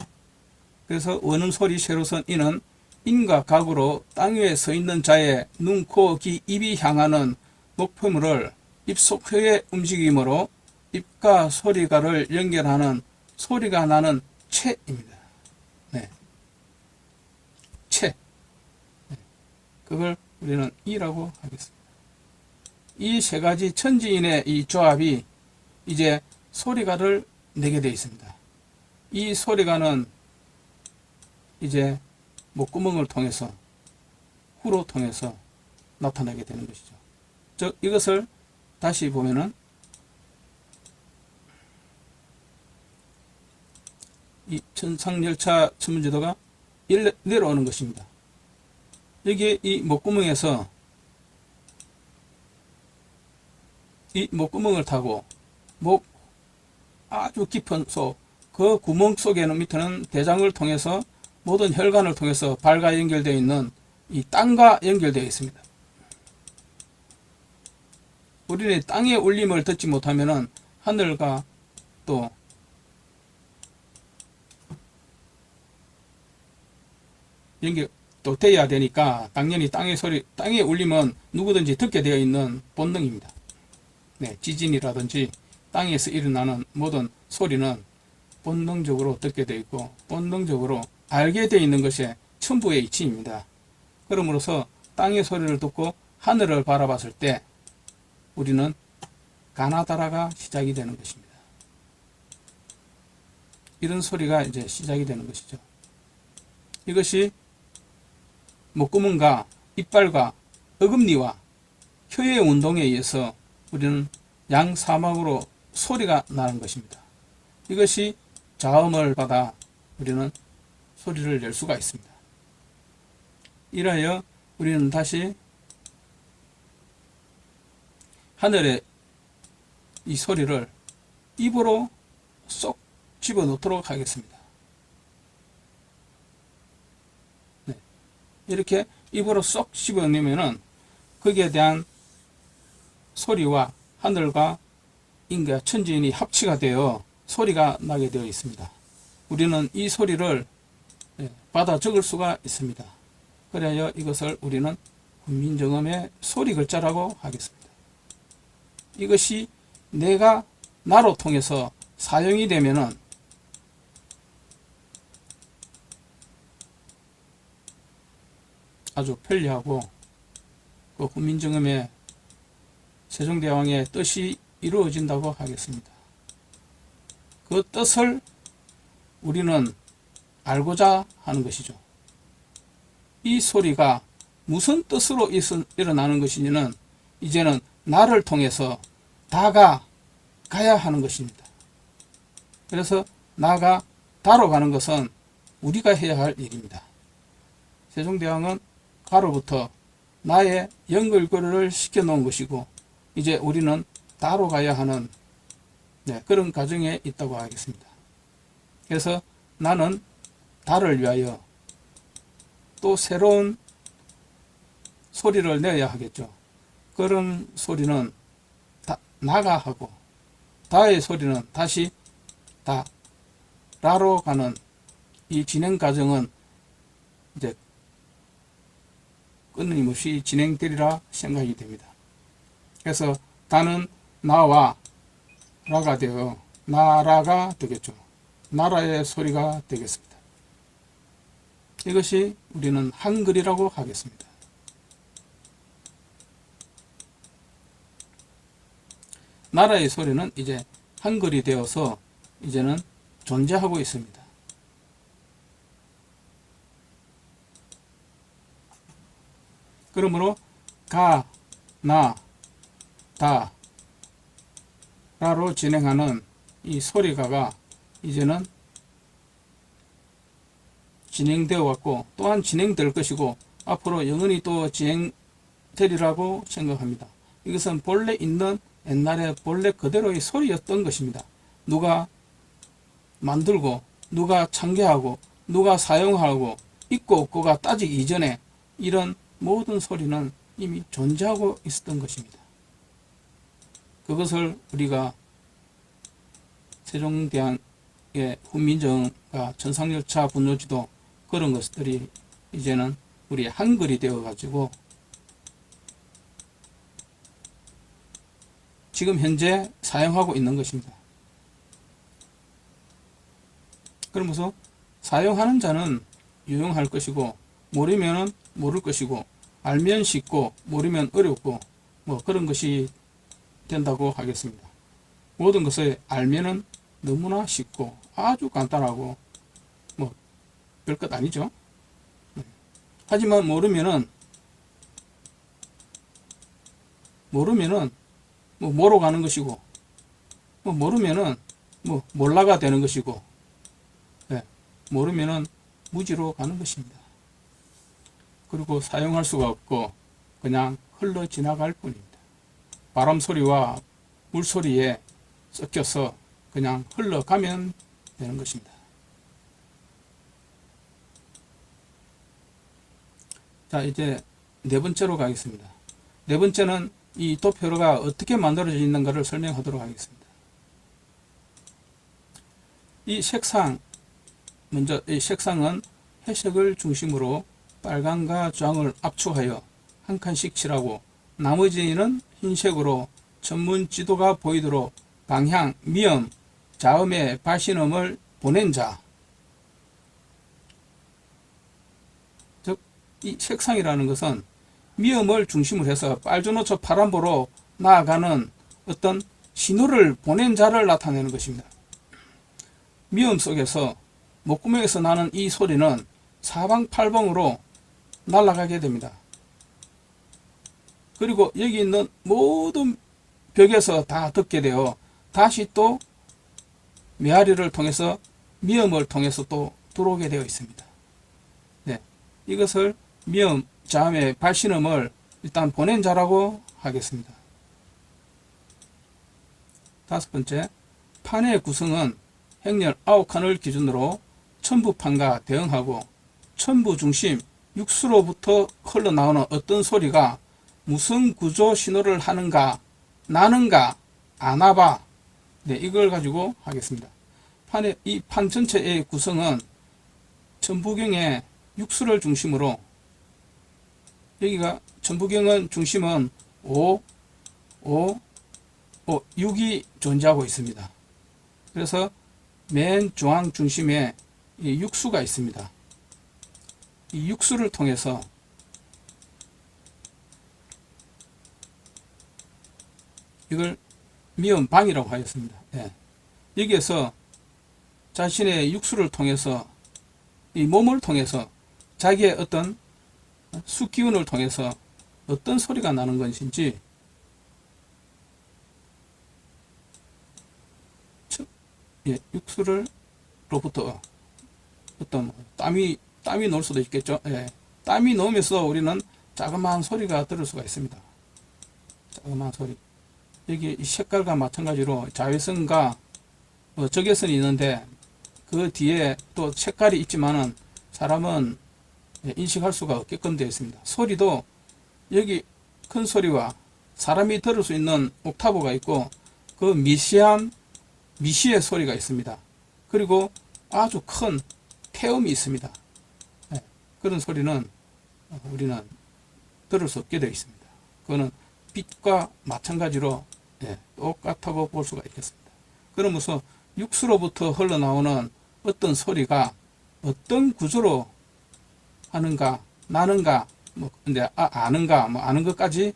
[SPEAKER 1] 그래서 원음 소리 세로선 이는 인과 각으로 땅 위에 서 있는 자의 눈, 코, 귀, 입이 향하는 목표물을 입속혀의 움직임으로 입과 소리가를 연결하는 소리가 나는 체입니다. 네. 체. 네. 그걸 우리는 이라고 하겠습니다. 이 세 가지 천지인의 이 조합이 이제 소리가를 내게 되어 있습니다. 이 소리가는 이제 목구멍을 통해서, 후로 통해서 나타나게 되는 것이죠. 즉 이것을 다시 보면은 이 천상열차 천문지도가 내려오는 것입니다. 여기에 이 목구멍에서 이 목구멍을 타고 목 아주 깊은 속, 그 구멍 속에는 밑에는 대장을 통해서 모든 혈관을 통해서 발과 연결되어 있는 이 땅과 연결되어 있습니다. 우리는 땅의 울림을 듣지 못하면은 하늘과 또 연결 또 돼야 되니까 당연히 땅의 소리, 땅의 울림은 누구든지 듣게 되어 있는 본능입니다. 네, 지진이라든지 땅에서 일어나는 모든 소리는 본능적으로 듣게 되어 있고 본능적으로 알게 되어 있는 것이 천부의 이치입니다. 그러므로서 땅의 소리를 듣고 하늘을 바라봤을 때 우리는 가나다라가 시작이 되는 것입니다. 이런 소리가 이제 시작이 되는 것이죠. 이것이 목구멍과 이빨과 어금니와 혀의 운동에 의해서 우리는 양사막으로 소리가 나는 것입니다. 이것이 자음을 받아 우리는 소리를 낼 수가 있습니다. 이라여 우리는 다시 하늘의 이 소리를 입으로 쏙 집어넣도록 하겠습니다. 네. 이렇게 입으로 쏙 집어넣으면은 거기에 대한 소리와 하늘과 인과 천지인이 합치가 되어 소리가 나게 되어 있습니다. 우리는 이 소리를 받아 적을 수가 있습니다. 그래야 이것을 우리는 훈민정음의 소리 글자라고 하겠습니다. 이것이 내가 나로 통해서 사용이 되면은 아주 편리하고 그 훈민정음의 세종대왕의 뜻이 이루어진다고 하겠습니다. 그 뜻을 우리는 알고자 하는 것이죠. 이 소리가 무슨 뜻으로 일어나는 것인지는 이제는 나를 통해서 다가 가야 하는 것입니다. 그래서 나가 다로 가는 것은 우리가 해야 할 일입니다. 세종대왕은 가로부터 나의 연결고리를 시켜 놓은 것이고, 이제 우리는 다로 가야 하는 그런 과정에 있다고 하겠습니다. 그래서 나는 다를 위하여 또 새로운 소리를 내야 하겠죠. 그런 소리는 나가 하고, 다의 소리는 다시 라로 가는 이 진행 과정은 이제 끊임없이 진행되리라 생각이 됩니다. 그래서 다는 나와 라가 되어 나라가 되겠죠. 나라의 소리가 되겠습니다. 이것이 우리는 한글이라고 하겠습니다. 나라의 소리는 이제 한글이 되어서 이제는 존재하고 있습니다. 그러므로 가, 나, 다, 라로 진행하는 이 소리가가 이제는 진행되어 왔고, 또한 진행될 것이고, 앞으로 영원히 또 진행되리라고 생각합니다. 이것은 본래 있는 옛날에 본래 그대로의 소리였던 것입니다. 누가 만들고, 누가 창개하고, 누가 사용하고, 있고 없고가 따지기 이전에 이런 모든 소리는 이미 존재하고 있었던 것입니다. 그것을 우리가 세종대왕의 훈민정음과 천상열차 분노지도 그런 것들이 이제는 우리 한글이 되어 가지고 지금 현재 사용하고 있는 것입니다. 그러면서 사용하는 자는 유용할 것이고, 모르면 모를 것이고, 알면 쉽고 모르면 어렵고, 그런 것이 된다고 하겠습니다. 모든 것을 알면은 너무나 쉽고 아주 간단하고 별것 아니죠. 하지만 모르면은 뭐로 가는 것이고, 모르면은 몰라가 되는 것이고, 모르면은 무지로 가는 것입니다. 그리고 사용할 수가 없고 그냥 흘러 지나갈 뿐입니다. 바람 소리와 물 소리에 섞여서 그냥 흘러가면 되는 것입니다. 자, 이제 네 번째로 가겠습니다. 네 번째는 이 도표가 어떻게 만들어져 있는가를 설명하도록 하겠습니다. 이 색상, 먼저 이 색상은 회색을 중심으로 빨강과 주황을 압축하여 한 칸씩 칠하고, 나머지는 흰색으로 전문 지도가 보이도록 방향, 미음, 자음의 발신음을 보낸 자, 즉 이 색상이라는 것은 미음을 중심으로 해서 빨주노초 파란보로 나아가는 어떤 신호를 보낸 자를 나타내는 것입니다. 미음 속에서 목구멍에서 나는 이 소리는 사방팔방으로 날아가게 됩니다. 그리고 여기 있는 모든 벽에서 다 듣게 되어 다시 또 메아리를 통해서 미음을 통해서 또 들어오게 되어 있습니다. 이것을 미음, 자음의 발신음을 일단 보낸 자라고 하겠습니다. 다섯 번째, 판의 구성은 행렬 9칸을 기준으로 천부판과 대응하고, 천부 중심 육수로부터 흘러나오는 어떤 소리가 무슨 구조 신호를 하는가, 나는가, 아나봐, 이걸 가지고 하겠습니다. 이 판 전체의 구성은 천부경의 육수를 중심으로, 여기가 천부경은 중심은 6이 존재하고 있습니다. 그래서 맨 중앙 중심에 이 육수가 있습니다. 이 육수를 통해서 이걸 미음방이라고 하였습니다. 여기에서 자신의 육수를 통해서 이 몸을 통해서 자기의 어떤 수기운을 통해서 어떤 소리가 나는 것인지 육수를 로부터 어떤 땀이 놓을 수도 있겠죠. 예. 땀이 놓으면서 우리는 자그마한 소리가 들을 수가 있습니다. 자그마한 소리. 여기 이 색깔과 마찬가지로 자외선과 적외선이 있는데 그 뒤에 또 색깔이 있지만은 사람은 인식할 수가 없게끔 되어 있습니다. 소리도 여기 큰 소리와 사람이 들을 수 있는 옥타브가 있고 그 미시의 소리가 있습니다. 그리고 아주 큰 태음이 있습니다. 그런 소리는 우리는 들을 수 없게 되어 있습니다. 그거는 빛과 마찬가지로 똑같다고 볼 수가 있겠습니다. 그러면서 육수로부터 흘러나오는 어떤 소리가 어떤 구조로 하는가, 나는가, 아는가, 아는 것까지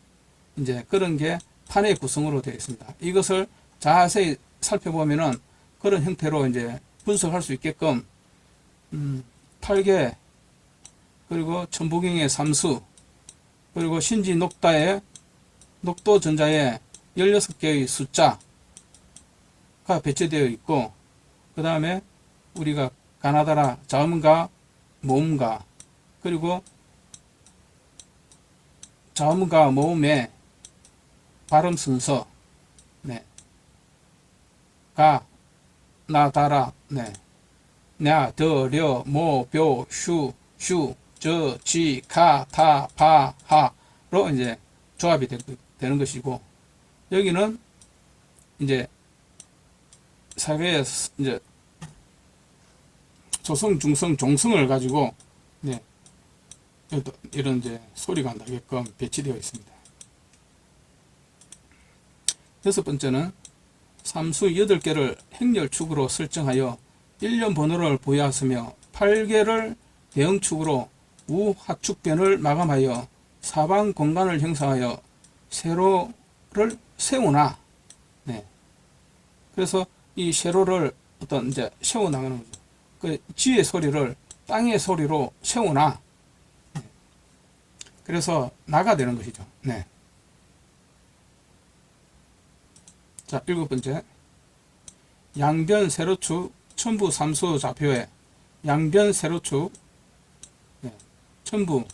[SPEAKER 1] 이제 그런 게 판의 구성으로 되어 있습니다. 이것을 자세히 살펴보면은 그런 형태로 이제 분석할 수 있게끔 팔계, 그리고 천부경의 삼수, 그리고 신지 녹도전자의 16개의 숫자가 배치되어 있고, 그 다음에 우리가 가나다라 자음과 모음과, 그리고 자음과 모음의 발음 순서, 가나다라, 냐, 더, 려, 모, 벼, 슈, 저, 지, 가, 타, 파, 하로 이제 조합이 되는 것이고, 여기는 이제 사회의 이제 조성, 중성, 종성을 가지고 이런 이제 소리가 나게끔 배치되어 있습니다. 여섯 번째는 삼수 8개를 행렬축으로 설정하여 1년 번호를 부여하으며 8개를 대응축으로 우하축변을 마감하여 사방 공간을 형성하여 세로를 세우나, 그래서 이 세로를 어떤 이제 세워 나가는 거죠. 그 지의 소리를 땅의 소리로 세우나, 그래서 나가 되는 것이죠. 자, 7번째. 양변 세로축 천부 삼수 좌표에 양변 세로축 천부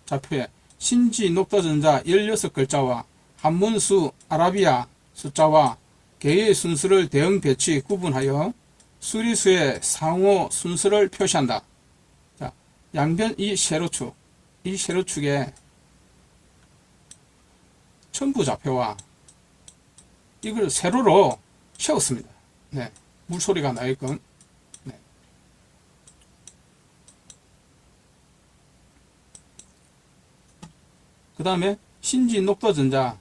[SPEAKER 1] 좌표에 신지 녹도전자 16글자와 한문수 아라비아 숫자와 개의 순수를 대응 배치 구분하여 수리수의 상호 순서를 표시한다. 자, 양변 이 세로축에 천부 좌표와 이걸 세로로 세웠습니다. 물소리가 나게끔. 그 다음에 신지 녹도전자,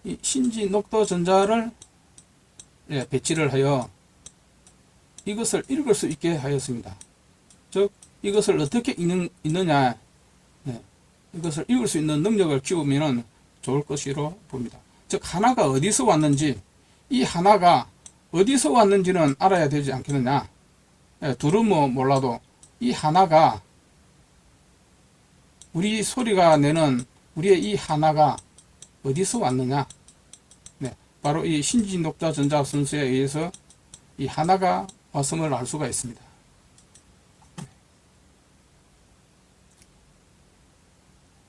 [SPEAKER 1] 이 신지 녹도전자를 배치를 하여 이것을 읽을 수 있게 하였습니다. 즉 이것을 어떻게 읽느냐, 이것을 읽을 수 있는 능력을 키우면 좋을 것이로 봅니다. 즉 하나가 어디서 왔는지, 이 하나가 어디서 왔는지는 알아야 되지 않겠느냐. 둘은 뭐 몰라도 이 하나가, 우리 소리가 내는 우리의 이 하나가 어디서 왔느냐. 바로 이 신지녹자 전자 순서에 의해서 이 하나가 왔음을 알 수가 있습니다.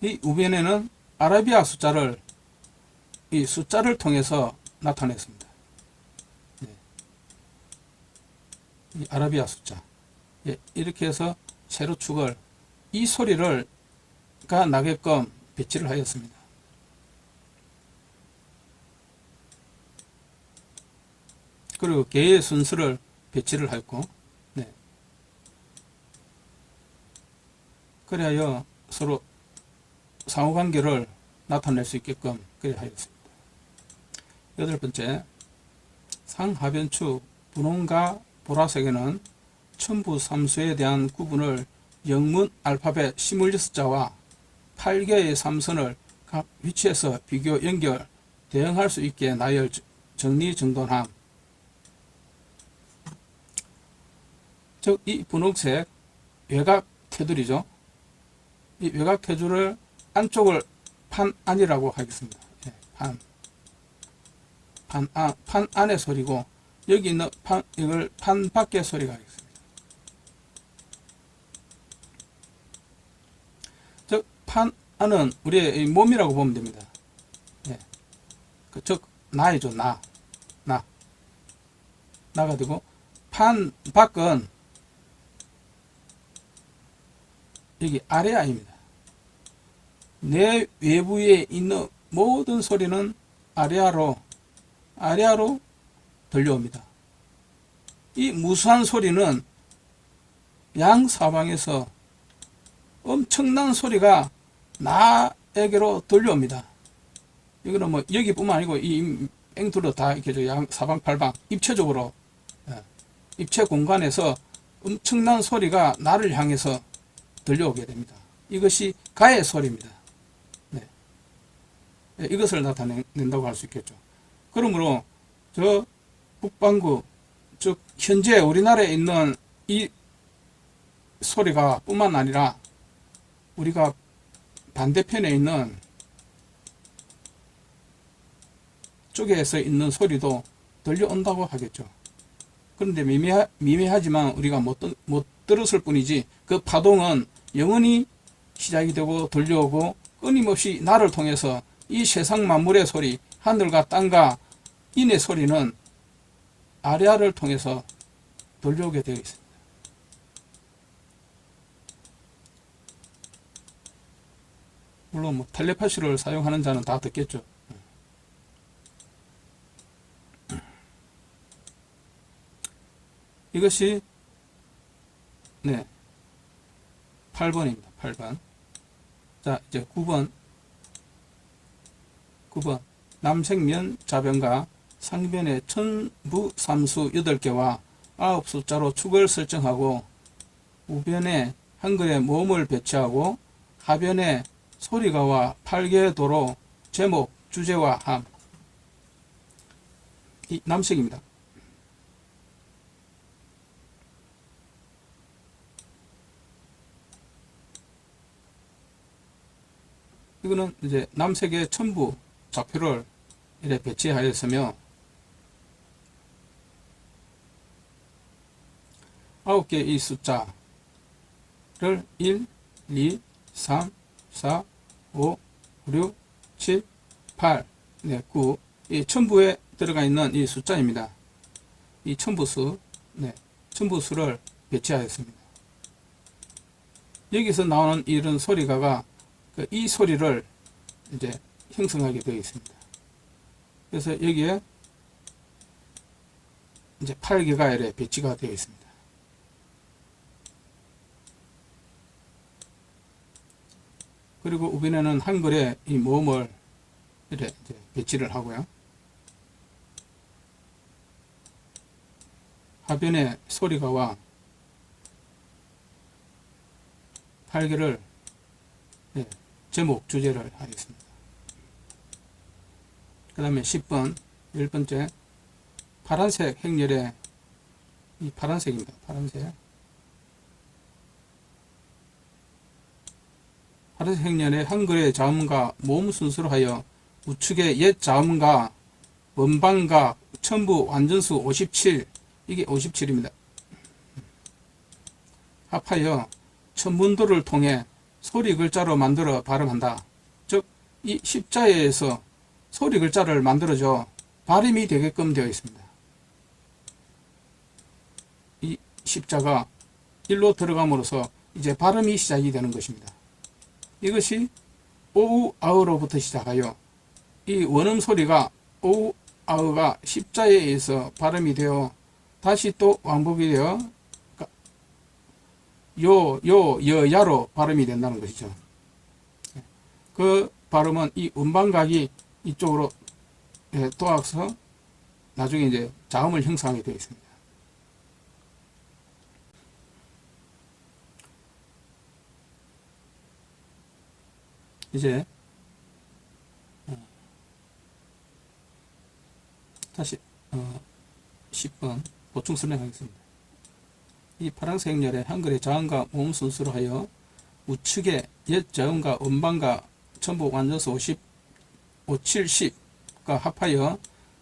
[SPEAKER 1] 이 우변에는 아라비아 숫자를 이 숫자를 통해서 나타냈습니다. 이 아라비아 숫자. 이렇게 해서 세로축을 이 소리를 가 나게끔 배치를 하였습니다. 그리고 개의 순서를 배치를 하였고, 그래야 서로 상호관계를 나타낼 수 있게끔 그래 하였습니다. 8번째, 상하변축 분홍과 보라색에는 천부 삼수에 대한 구분을 영문 알파벳 26자와 8개의 삼선을 각 위치에서 비교, 연결, 대응할 수 있게 나열, 정리, 정돈함. 즉 이 분홍색 외곽 테두리죠. 이 외곽 테두리를 안쪽을 판 안이라고 하겠습니다. 예, 판 안의 소리고, 여기 있는 이걸 판 밖의 소리가 하겠습니다. 즉 판 안은 우리의 몸이라고 보면 됩니다. 예. 즉 나이죠. 나가 되고, 판 밖은 여기 아래아입니다. 내 외부에 있는 모든 소리는 아래아로 들려옵니다. 이 무수한 소리는 양사방에서 엄청난 소리가 나에게로 들려옵니다. 이거는 뭐 여기뿐만 아니고 이 앵두로 다 이렇게 양사방팔방 입체적으로, 입체 공간에서 엄청난 소리가 나를 향해서 들려오게 됩니다. 이것이 가의 소리입니다. 네. 이것을 나타낸다고 할 수 있겠죠. 그러므로 저 북반구, 즉 현재 우리나라에 있는 이 소리가 뿐만 아니라 우리가 반대편에 있는 쪽에서 있는 소리도 들려온다고 하겠죠. 그런데 미미하지만 우리가 못 들었을 뿐이지, 그 파동은 영원히 시작이 되고 들려오고 끊임없이 나를 통해서 이 세상 만물의 소리, 하늘과 땅과 인의 소리는 아래아를 통해서 들려오게 되어 있습니다. 물론 뭐 텔레파시를 사용하는 자는 다 듣겠죠. 이것이 8번입니다. 8번. 자, 이제 9번. 남색면 좌변과 상변의 천부 삼수 8개와 9숫자로 축을 설정하고, 우변에 한글의 모음을 배치하고, 하변에 소리가와 8개 도로 제목, 주제와 함. 이 남색입니다. 이거는 이제 남색의 천부 좌표를 이렇게 배치하였으며, 9개 이 숫자를 1, 2, 3, 4, 5, 6, 7, 8, 9. 이 천부에 들어가 있는 이 숫자입니다. 이 천부수, 천부수를 배치하였습니다. 여기서 나오는 이런 소리가가 이 소리를 이제 형성하게 되어 있습니다. 그래서 여기에 이제 8개가 이렇게 배치가 되어 있습니다. 그리고 우변에는 한글에 이 모음을 이렇게 이제 배치를 하고요. 하변에 소리가와 8개를 제목, 주제를 하겠습니다. 그 다음에 10번, 10번째, 파란색 행렬에, 이 파란색입니다. 파란색 행렬에 한글의 자음과 모음 순서로 하여 우측의 옛 자음과 원방과 천부 완전수 57, 이게 57입니다. 합하여 천문도를 통해 소리 글자로 만들어 발음한다. 즉, 이 십자에서 소리 글자를 만들어줘 발음이 되게끔 되어 있습니다. 이 십자가 일로 들어감으로써 이제 발음이 시작이 되는 것입니다. 이것이 오우 아우로부터 시작하여 이 원음 소리가 오우 아우가 십자에 의해서 발음이 되어 다시 또 왕복이 되어 야로 발음이 된다는 것이죠. 그 발음은 이 음방각이 이쪽으로 도와서 나중에 이제 자음을 형성하게 되어 있습니다. 이제 다시 10번 보충 설명하겠습니다. 이 파란색 열의 한글의 자음과 모음 순서로 하여 우측의 옛 자음과 음반과 전부 완전수 50, 5, 7, 10과 합하여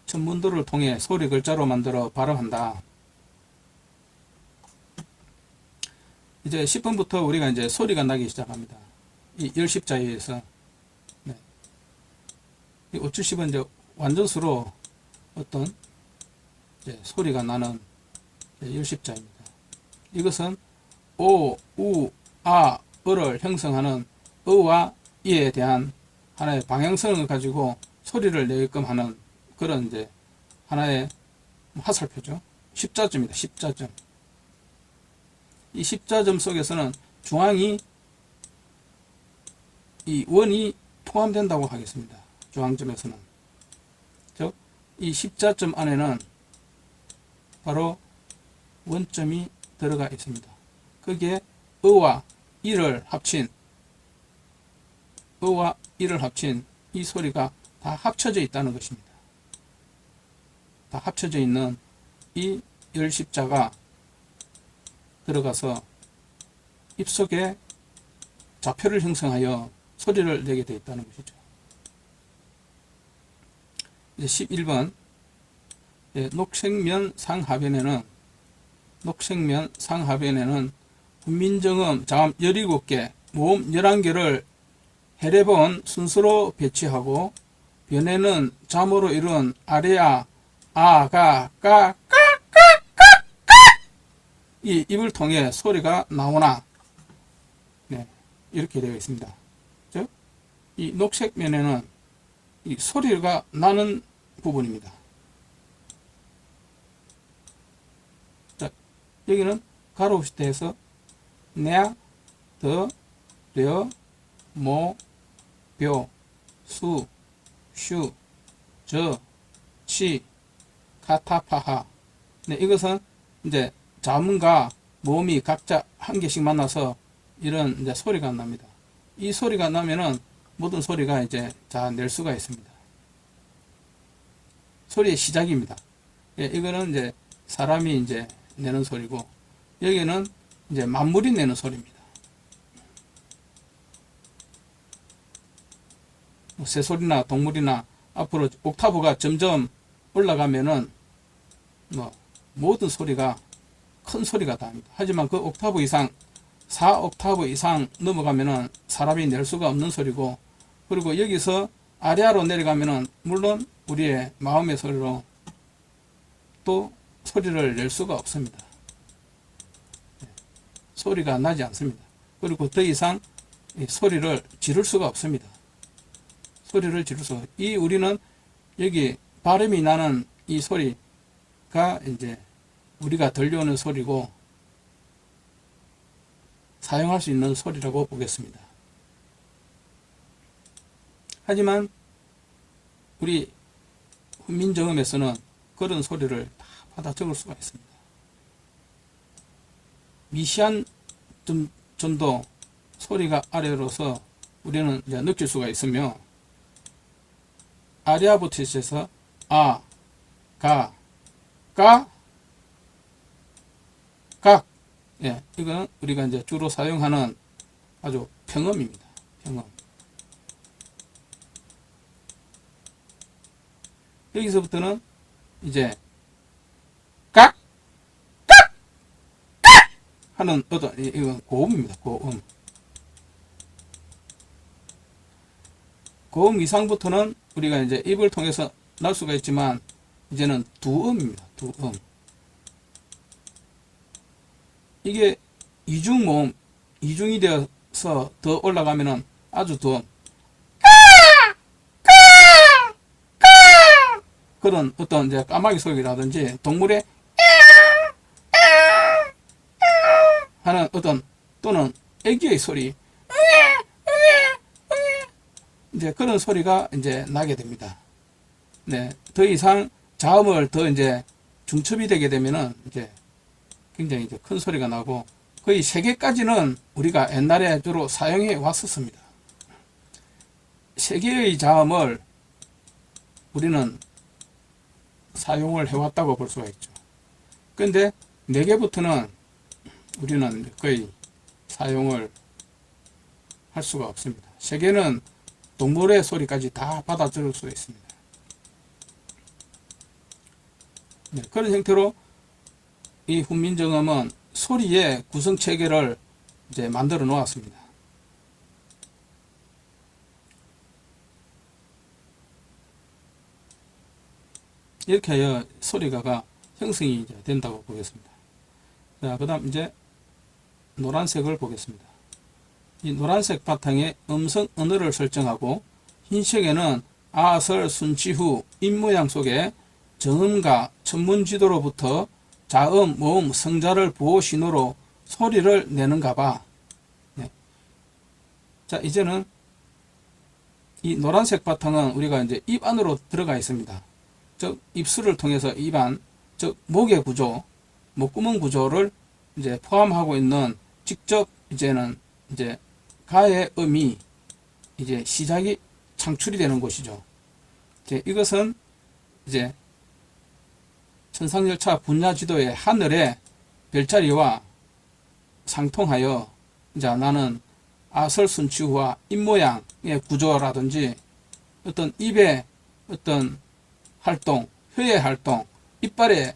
[SPEAKER 1] 천문도를 통해 소리 글자로 만들어 발음한다. 이제 10번부터 우리가 이제 소리가 나기 시작합니다. 이 열십자에 의해서. 네. 이 5, 7, 10은 이제 완전수로 어떤 이제 소리가 나는 열십자입니다. 이것은 오, 우, 아, 어를 형성하는 어와 이에 대한 하나의 방향성을 가지고 소리를 내게끔 하는 그런 이제 하나의 화살표죠. 십자점입니다. 십자점. 이 십자점 속에서는 중앙이 이 원이 포함된다고 하겠습니다. 중앙점에서는. 즉, 이 십자점 안에는 바로 원점이 들어가 있습니다. 거기에 어와 이를 합친 이 소리가 다 합쳐져 있다는 것입니다. 다 합쳐져 있는 이 열십자가 들어가서 입속에 좌표를 형성하여 소리를 내게 되어 있다는 것이죠. 이제 11번 녹색면 상하변에는 훈민정음 자음 17개, 모음 11개를 해례본 순서로 배치하고 변에는 자음으로 이룬 아래야, 아, 가, 까, 이 입을 통해 소리가 나오나, 네, 이렇게 되어 있습니다. 즉, 이 녹색면에는 이 소리가 나는 부분입니다. 자, 여기는 가로 시대에서 내, 더, 려, 모, 벼, 수, 슈, 저, 치, 카타파하. 네, 이것은 이제 자음과 모음이 각자 한 개씩 만나서 이런 이제 소리가 납니다. 이 소리가 나면은 모든 소리가 이제 다 낼 수가 있습니다. 소리의 시작입니다. 예, 이거는 이제 사람이 이제 내는 소리고, 여기는 이제 만물이 내는 소리입니다. 새소리나 동물이나 앞으로 옥타브가 점점 올라가면은 모든 소리가 큰 소리가 납니다. 하지만 그 옥타브 이상 4옥타브 이상 넘어가면은 사람이 낼 수가 없는 소리고, 그리고 여기서 아래로 내려가면은 물론 우리의 마음의 소리로 또 소리를 낼 수가 없습니다. 소리가 나지 않습니다. 그리고 더 이상 소리를 지를 수가 없습니다. 소리를 지를 수가 없습니다. 이 우리는 여기 발음이 나는 이 소리가 이제 우리가 들려오는 소리고 사용할 수 있는 소리라고 보겠습니다. 하지만 우리 훈민정음에서는 그런 소리를 다 받아 적을 수가 있습니다. 미시한 점도 소리가 아래로서 우리는 이제 느낄 수가 있으며, 아래부터 시작해서 아, 가, 까, 각. 예, 이거는 우리가 이제 주로 사용하는 아주 평음입니다. 평음. 여기서부터는 이제 깍, 깍, 깍 하는 어떤 이건 고음입니다. 고음. 고음 이상부터는 우리가 이제 입을 통해서 날 수가 있지만 이제는 두음입니다. 두음. 이게 이중모음, 이중이 되어서 더 올라가면은 아주 두음. 그런 어떤 이제 까마귀 소리라든지 동물의 하는 어떤 또는 애기의 소리, 이제 그런 소리가 이제 나게 됩니다. 네, 더 이상 자음을 더 이제 중첩이 되게 되면은 이제 굉장히 이제 큰 소리가 나고, 거의 3개까지는 우리가 옛날에 주로 사용해 왔었습니다. 3개의 자음을 우리는 사용을 해왔다고 볼 수가 있죠. 그런데 4개부터는 우리는 거의 사용을 할 수가 없습니다. 세계는 동물의 소리까지 다 받아들일 수 있습니다. 네, 그런 형태로 이 훈민정음은 소리의 구성 체계를 이제 만들어 놓았습니다. 이렇게 하여 소리가 형성이 이제 된다고 보겠습니다. 자, 그 다음 이제 노란색을 보겠습니다. 이 노란색 바탕에 음성 언어를 설정하고 흰색에는 아설 순치 후 입모양 속에 정음과 천문지도로부터 자음, 모음, 성자를 보호 신호로 소리를 내는가 봐. 네. 자, 이제는 이 노란색 바탕은 우리가 이제 입 안으로 들어가 있습니다. 즉, 입술을 통해서 입 안, 즉, 목의 구조, 목구멍 구조를 이제 포함하고 있는 직접 이제는 이제 가의 음이 이제 시작이 창출이 되는 곳이죠. 이것은 이제 천상열차 분야지도의 하늘의 별자리와 상통하여 이제 나는 아설순치후와 입모양의 구조라든지 어떤 입의 어떤 활동, 혀의 활동, 이빨의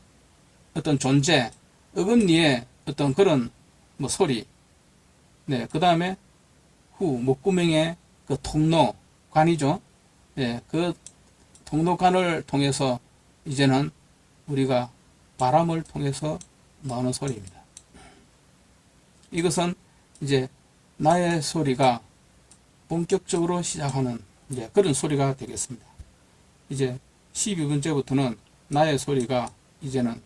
[SPEAKER 1] 어떤 존재, 어금니의 어떤 그런 뭐 소리, 네, 그 다음에 목구멍의 그 통로관이죠. 예, 그 통로관을 통해서 이제는 우리가 바람을 통해서 나오는 소리입니다. 이것은 이제 나의 소리가 본격적으로 시작하는 이제 그런 소리가 되겠습니다. 이제 12번째부터는 나의 소리가 이제는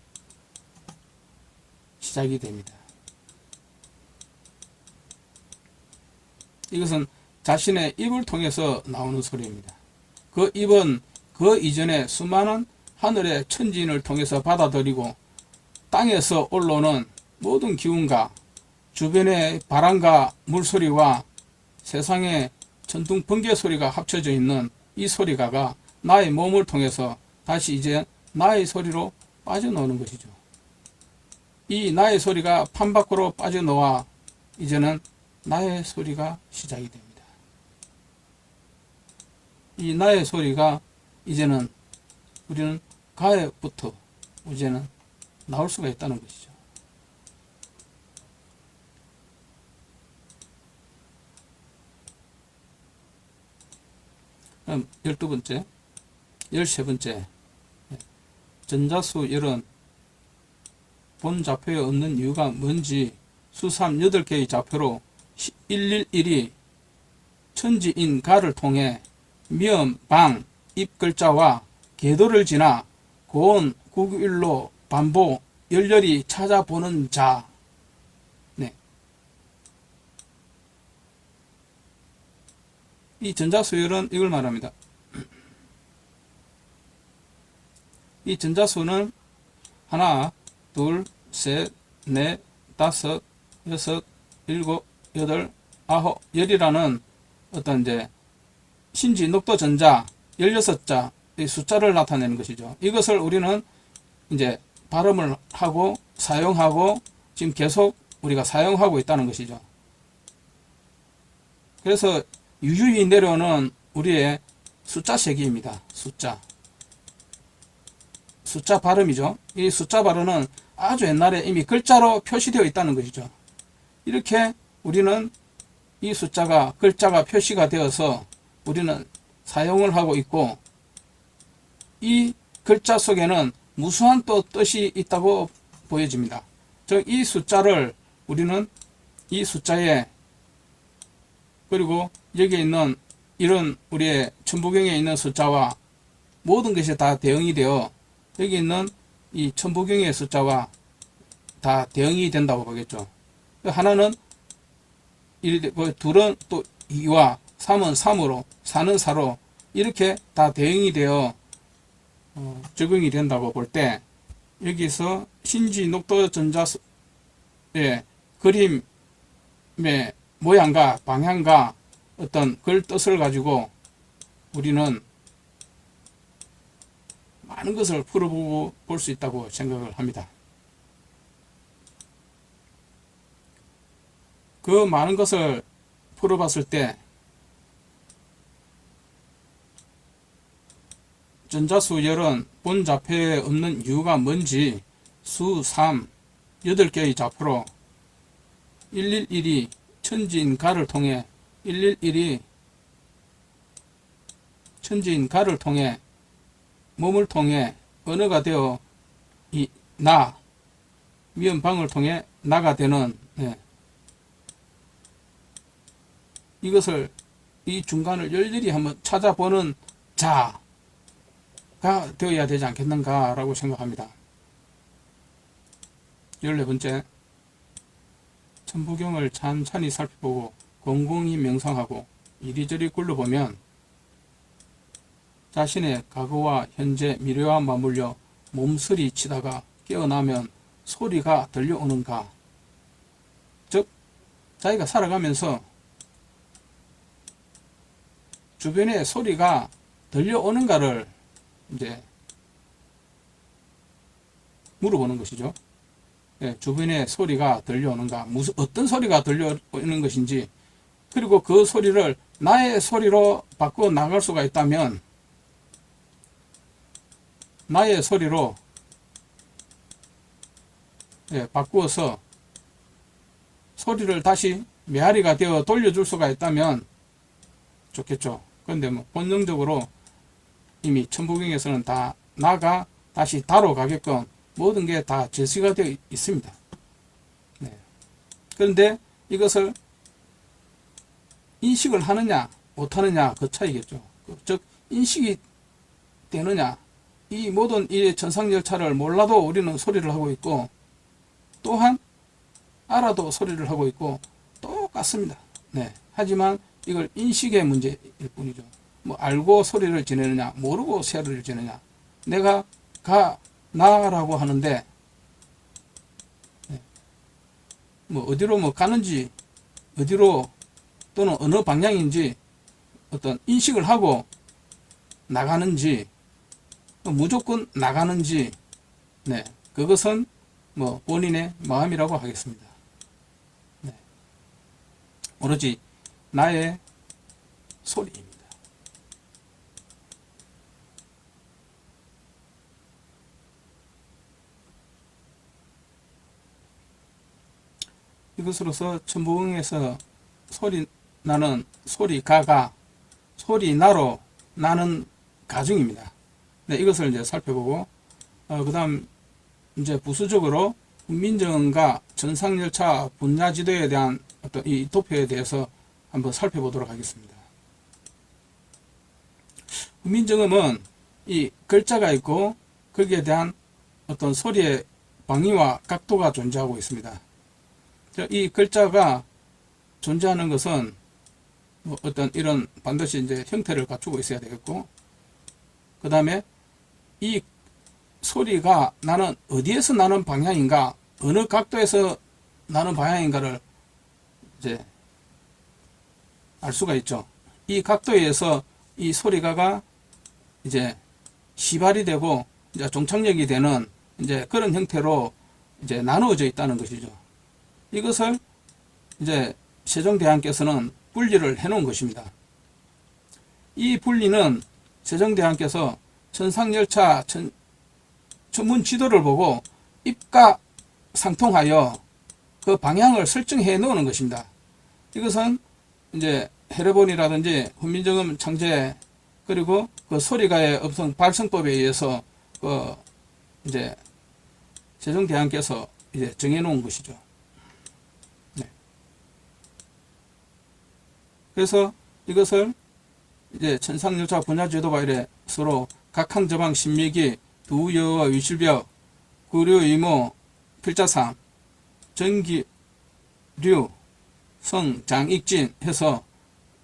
[SPEAKER 1] 시작이 됩니다. 이것은 자신의 입을 통해서 나오는 소리입니다. 그 입은 그 이전에 수많은 하늘의 천지인을 통해서 받아들이고 땅에서 올라오는 모든 기운과 주변의 바람과 물소리와 세상의 전등 번개 소리가 합쳐져 있는 이 소리가 나의 몸을 통해서 다시 이제 나의 소리로 빠져나오는 것이죠. 이 나의 소리가 판 밖으로 빠져나와 이제는 나의 소리가 시작이 됩니다. 이 나의 소리가 이제는 우리는 가에부터 이제는 나올 수가 있다는 것이죠. 그럼 12번째, 13번째 전자수 열은 본 좌표에 없는 이유가 뭔지 수삼 8개의 좌표로 111이 천지인 가를 통해 미음, 방, 입 글자와 궤도를 지나 고온, 국일로 반복, 열렬히 찾아보는 자. 네. 이 전자수열은 이걸 말합니다. 이 전자수는 하나, 둘, 셋, 넷, 다섯, 여섯, 일곱, 여덟, 아홉, 열이라는 어떤 이제 신지 녹도 전자 16자 의 숫자를 나타내는 것이죠. 이것을 우리는 이제 발음을 하고 사용하고 지금 계속 우리가 사용하고 있다는 것이죠. 그래서 유유히 내려오는 우리의 숫자 세기입니다. 숫자 발음이죠. 이 숫자 발음은 아주 옛날에 이미 글자로 표시되어 있다는 것이죠. 이렇게 우리는 이 숫자가 글자가 표시가 되어서 우리는 사용을 하고 있고 이 글자 속에는 무수한 또 뜻이 있다고 보여집니다. 즉 이 숫자를 우리는 이 숫자에 그리고 여기에 있는 이런 우리의 천부경에 있는 숫자와 모든 것이 다 대응이 되어 여기 있는 이 천부경의 숫자와 다 대응이 된다고 보겠죠. 하나는 1, 둘은 또 2와 3은 3으로 4는 4로 이렇게 다 대응이 되어 적용이 된다고 볼 때 여기서 신지 녹도 전자의 그림의 모양과 방향과 어떤 글 뜻을 가지고 우리는 많은 것을 풀어보고 볼 수 있다고 생각을 합니다. 그 많은 것을 풀어봤을 때 전자수 열은 본 좌표에 없는 이유가 뭔지 수 3, 8개의 좌표로 111이 천지인가를 통해 111이 천지인가를 통해 몸을 통해 언어가 되어 이 나 미음방을 통해 나가 되는 이것을 이 중간을 열일히 한번 찾아보는 자가 되어야 되지 않겠는가 라고 생각합니다. 14번째, 천부경을 찬찬히 살펴보고 곰곰이 명상하고 이리저리 굴러보면 자신의 과거와 현재, 미래와 맞물려 몸서리 치다가 깨어나면 소리가 들려오는가. 즉, 자기가 살아가면서 주변에 소리가 들려오는가를 이제 물어보는 것이죠. 주변에 소리가 들려오는가, 어떤 소리가 들려오는 것인지, 그리고 그 소리를 나의 소리로 바꿔 나갈 수가 있다면 나의 소리로 바꾸어서 소리를 다시 메아리가 되어 돌려줄 수가 있다면 좋겠죠. 그런데 뭐 본능적으로 이미 천부경에서는 다 나가 다시 다로 가게끔 모든 게 다 제시가 되어 있습니다. 그런데 이것을 인식을 하느냐 못하느냐 그 차이겠죠. 즉 인식이 되느냐, 이 모든 이 천상열차를 몰라도 우리는 소리를 하고 있고 또한 알아도 소리를 하고 있고 똑같습니다. 하지만 이걸 인식의 문제일 뿐이죠. 뭐 알고 소리를 지내느냐 모르고 소리를 지내느냐. 내가 나라고 하는데 뭐 어디로 뭐 가는지, 어디로 또는 어느 방향인지 어떤 인식을 하고 나가는지, 무조건 나가는지, 그것은 뭐 본인의 마음이라고 하겠습니다. 오로지 나의 소리입니다. 이것으로서 천부경에서 소리 나는 소리가가 소리나로 나는 가중입니다. 이것을 이제 살펴보고 그 다음 이제 부수적으로 훈민정음과 천상열차 분야지도에 대한 어떤 이 도표에 대해서 한번 살펴보도록 하겠습니다. 훈민정음은 이 글자가 있고 거기에 대한 어떤 소리의 방위와 각도가 존재하고 있습니다. 이 글자가 존재하는 것은 뭐 어떤 이런 반드시 이제 형태를 갖추고 있어야 되겠고, 그 다음에 이 소리가 나는 어디에서 나는 방향인가, 어느 각도에서 나는 방향인가를 이제 알 수가 있죠. 이 각도에 의해서 이 소리가가 이제 시발이 되고 이제 종착역이 되는 이제 그런 형태로 이제 나누어져 있다는 것이죠. 이것을 이제 세종대왕께서는 분리를 해 놓은 것입니다. 이 분리는 세종대왕께서 천상열차 천문 지도를 보고 입과 상통하여 그 방향을 설정해 놓는 것입니다. 이것은 이제 헤레본이라든지 훈민정음 창제, 그리고 그 소리가의 음성 발성법에 의해서 그 이제 세종대왕께서 이제 정해 놓은 것이죠. 그래서 이것을 이제 천상열차 분야제도가 이래 서로 각항저방 신미기 두여와 위실벽 구류이모 필자상 전기류 성 장익진 해서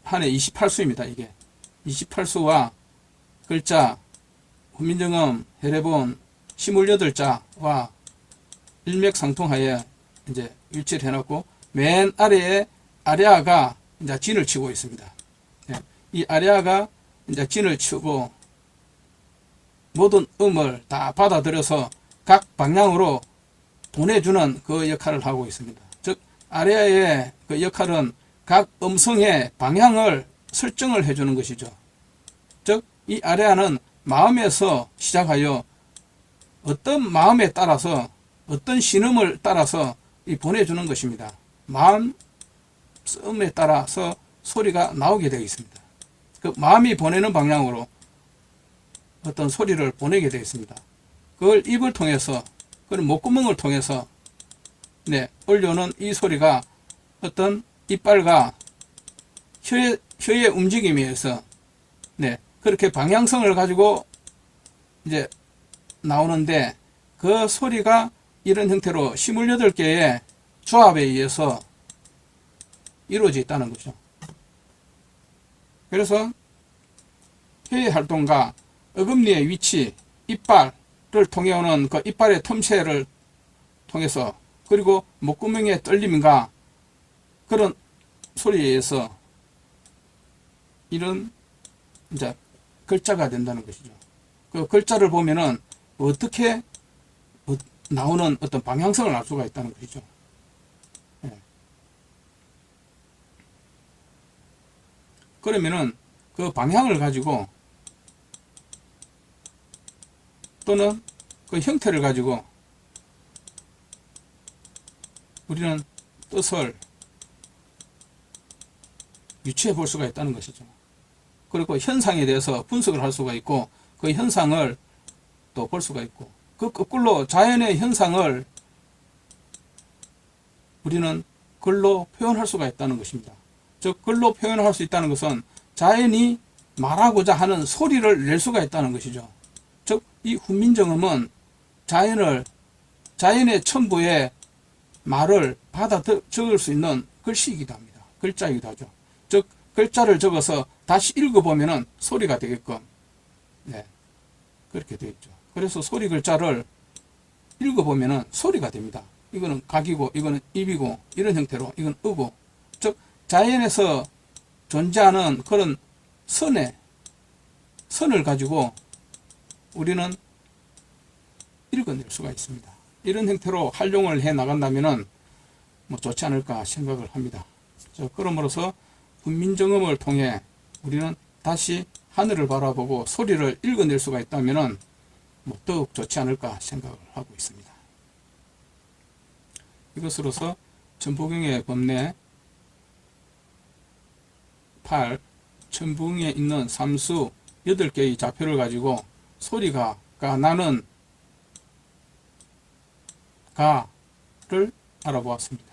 [SPEAKER 1] 한 해 28수입니다. 이게 28수와 글자 훈민정음 헤레본 28자와 일맥상통하에 이제 일치를 해놨고, 맨 아래에 아리아가 이제 진을 치고 있습니다. 이 아리아가 이제 진을 치고 모든 음을 다 받아들여서 각 방향으로 보내주는 그 역할을 하고 있습니다. 즉 아레아의 그 역할은 각 음성의 방향을 설정을 해주는 것이죠. 즉, 이 아레아는 마음에서 시작하여 어떤 마음에 따라서 어떤 신음을 따라서 보내주는 것입니다. 마음에 따라서 소리가 나오게 되어 있습니다. 그 마음이 보내는 방향으로 어떤 소리를 보내게 되어 있습니다. 그걸 입을 통해서, 그걸 목구멍을 통해서 올려오는 이 소리가 어떤 이빨과 혀의 움직임에 의해서 그렇게 방향성을 가지고 이제 나오는데, 그 소리가 이런 형태로 28개의 조합에 의해서 이루어져 있다는 거죠. 그래서 혀의 활동과 어금니의 위치, 이빨을 통해 오는 그 이빨의 틈새를 통해서, 그리고 목구멍의 떨림과 그런 소리에 의해서 이런 이제 글자가 된다는 것이죠. 그 글자를 보면은 어떻게 나오는 어떤 방향성을 알 수가 있다는 것이죠. 그러면은 그 방향을 가지고 또는 그 형태를 가지고 우리는 뜻을 유추해 볼 수가 있다는 것이죠. 그리고 현상에 대해서 분석을 할 수가 있고, 그 현상을 또 볼 수가 있고, 그 거꾸로 자연의 현상을 우리는 글로 표현할 수가 있다는 것입니다. 즉, 글로 표현할 수 있다는 것은 자연이 말하고자 하는 소리를 낼 수가 있다는 것이죠. 즉, 이 훈민정음은 자연의 첨부의 말을 받아 적을 수 있는 글씨이기도 합니다. 글자이기도 하죠. 즉, 글자를 적어서 다시 읽어보면 소리가 되게끔 그렇게 되어 있죠. 그래서 소리 글자를 읽어보면 소리가 됩니다. 이거는 각이고, 이거는 입이고, 이런 형태로, 이건 으고, 즉 자연에서 존재하는 그런 선을 가지고 우리는 읽어낼 수가 있습니다. 이런 형태로 활용을 해 나간다면 좋지 않을까 생각을 합니다. 그러므로서 훈민정음을 통해 우리는 다시 하늘을 바라보고 소리를 읽어낼 수가 있다면 더욱 좋지 않을까 생각을 하고 있습니다. 이것으로서 천부경의 법례 8, 천부경에 있는 삼수 8개의 좌표를 가지고 소리가 나는 가를 알아보았습니다.